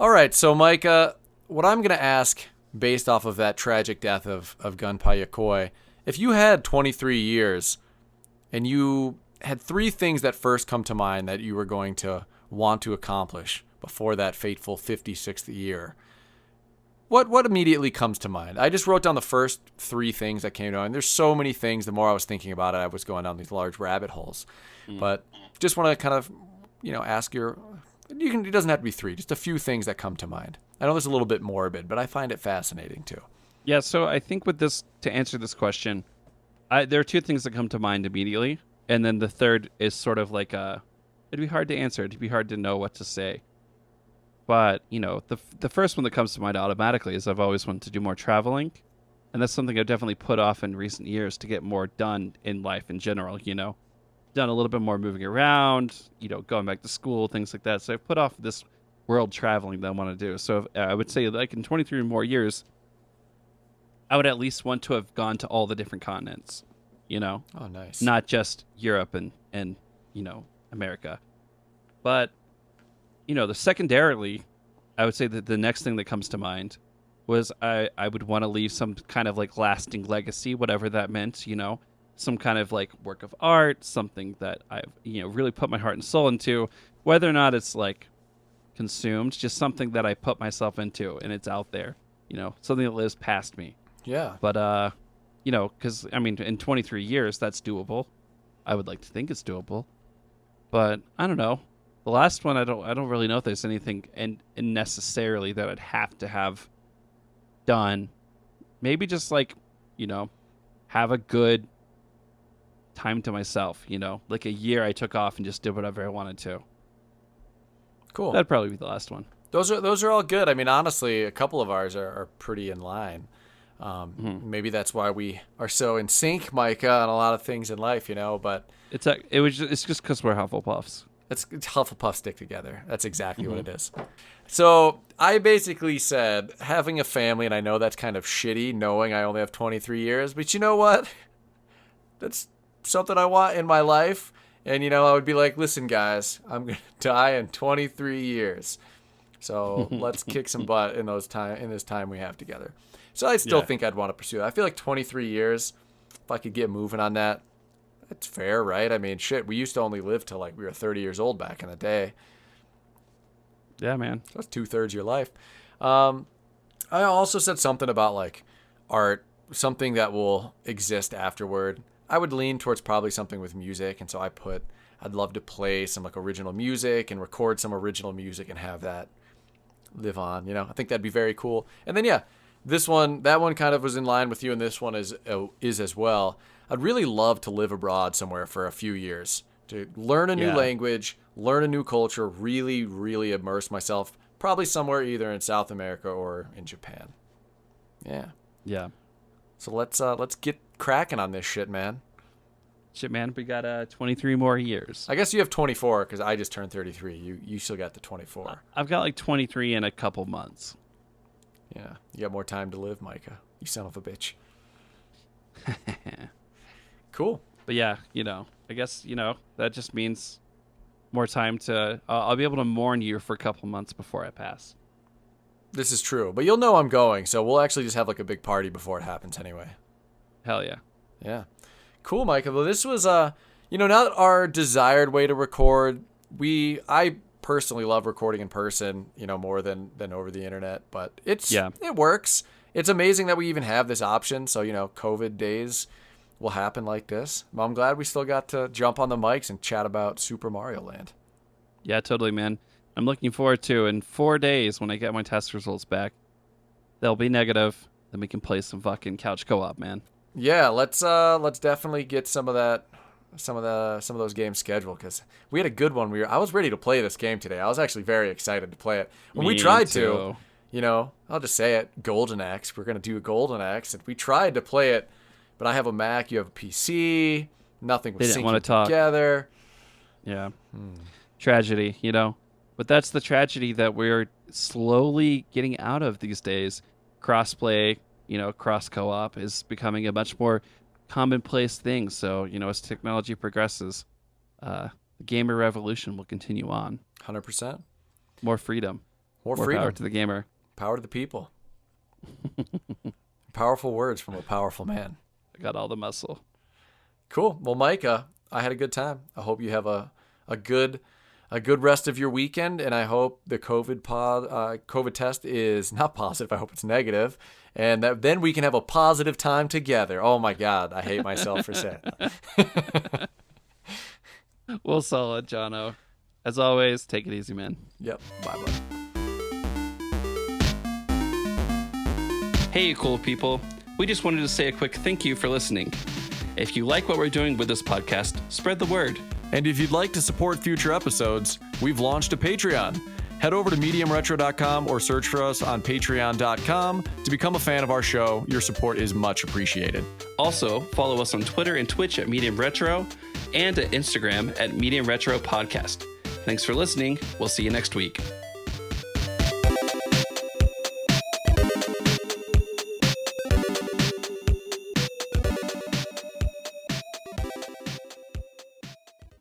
all right, so Micah, what I'm going to ask based off of that tragic death of Gunpei Yokoi, if you had 23 years and you had 3 things that first come to mind that you were going to want to accomplish before that fateful 56th year, what immediately comes to mind? I just wrote down the first 3 things that came to mind. There's so many things. The more I was thinking about it, I was going down these large rabbit holes. But just want to kind of, ask it doesn't have to be 3, just a few things that come to mind. I know this is a little bit morbid, but I find it fascinating too. Yeah, so I think with this, to answer this question, there are 2 things that come to mind immediately, and then the third is sort of like it'd be hard to answer. It'd be hard to know what to say. But, the first one that comes to mind automatically is I've always wanted to do more traveling, and that's something I've definitely put off in recent years to get more done in life in general, Done a little bit more moving around, going back to school, things like that. So I've put off this world traveling that I want to do. So I would say, like, in 23 more years, I would at least want to have gone to all the different continents, Oh, nice. Not just Europe and America. But, secondarily, I would say that the next thing that comes to mind was I would want to leave some kind of, like, lasting legacy, whatever that meant, some kind of, like, work of art, something that I've, really put my heart and soul into, whether or not it's, like, consumed, just something that I put myself into and it's out there, something that lives past me. Yeah. But, because, in 23 years, that's doable. I would like to think it's doable. But, I don't know. The last one, I don't really know if there's anything necessarily that I'd have to have done. Maybe just, like, have a good time to myself, like a year I took off and just did whatever I wanted to. Cool. That'd probably be the last one. Those are all good. I mean, honestly, a couple of ours are pretty in line. Maybe that's why we are so in sync, Micah, on a lot of things in life, But it's just because we're Hufflepuffs. It's Hufflepuff stick together. That's exactly what it is. So I basically said having a family, and I know that's kind of shitty, knowing I only have 23 years. But you know what? That's something I want in my life. And, I would be like, listen, guys, I'm going to die in 23 years. So let's kick some butt in this time we have together. So I still think I'd want to pursue that. I feel like 23 years, if I could get moving on that, That's fair, right? I mean, shit, we used to only live till like we were 30 years old back in the day. Yeah, man. So that's 2/3 of your life. I also said something about like art, something that will exist afterward. I would lean towards probably something with music, and so I'd love to play some like original music and record some original music and have that live on. I think that'd be very cool. And then that one kind of was in line with you, and this one is as well. I'd really love to live abroad somewhere for a few years to learn a new language, learn a new culture, really, really immerse myself. Probably somewhere either in South America or in Japan. Yeah. Yeah. So let's get cracking on this shit, man. Shit, man. We got 23 more years. I guess you have 24 because I just turned 33. You still got the 24. I've got like 23 in a couple months. Yeah. You got more time to live, Micah. You son of a bitch. Cool. But yeah, I guess, that just means more time to... I'll be able to mourn you for a couple months before I pass. This is true. But you'll know I'm going, so we'll actually just have like a big party before it happens anyway. Hell yeah. Yeah. Cool, Micah. Well, this was, not our desired way to record. I personally love recording in person, more than over the internet, but it works. It's amazing that we even have this option. So, COVID days will happen like this. Well, I'm glad we still got to jump on the mics and chat about Super Mario Land. Yeah, totally, man. I'm looking forward to in 4 days when I get my test results back. They'll be negative. Then we can play some fucking couch co-op, man. Yeah, let's definitely get some of those games scheduled because we had a good one. I was ready to play this game today. I was actually very excited to play it. When we tried to, I'll just say it, Golden Axe. We're gonna do a Golden Axe, and we tried to play it, but I have a Mac, you have a PC. Nothing was syncing together. Yeah, tragedy, But that's the tragedy that we're slowly getting out of these days. Crossplay, cross co-op is becoming a much more commonplace thing. So, as technology progresses, the gamer revolution will continue on. 100%. More freedom. More freedom. Power to the gamer. Power to the people. Powerful words from a powerful man. I got all the muscle. Cool. Well, Micah, I had a good time. I hope you have a good rest of your weekend, and I hope the COVID test is not positive. I hope it's negative, and that then we can have a positive time together. Oh my God, I hate myself for saying that. Well, solid, Jono. As always, take it easy, man. Yep. Bye, bye. Hey, cool people. We just wanted to say a quick thank you for listening. If you like what we're doing with this podcast, spread the word. And if you'd like to support future episodes, we've launched a Patreon. Head over to MediumRetro.com or search for us on Patreon.com to become a fan of our show. Your support is much appreciated. Also, follow us on Twitter and Twitch at MediumRetro and at Instagram at MediumRetro Podcast. Thanks for listening. We'll see you next week.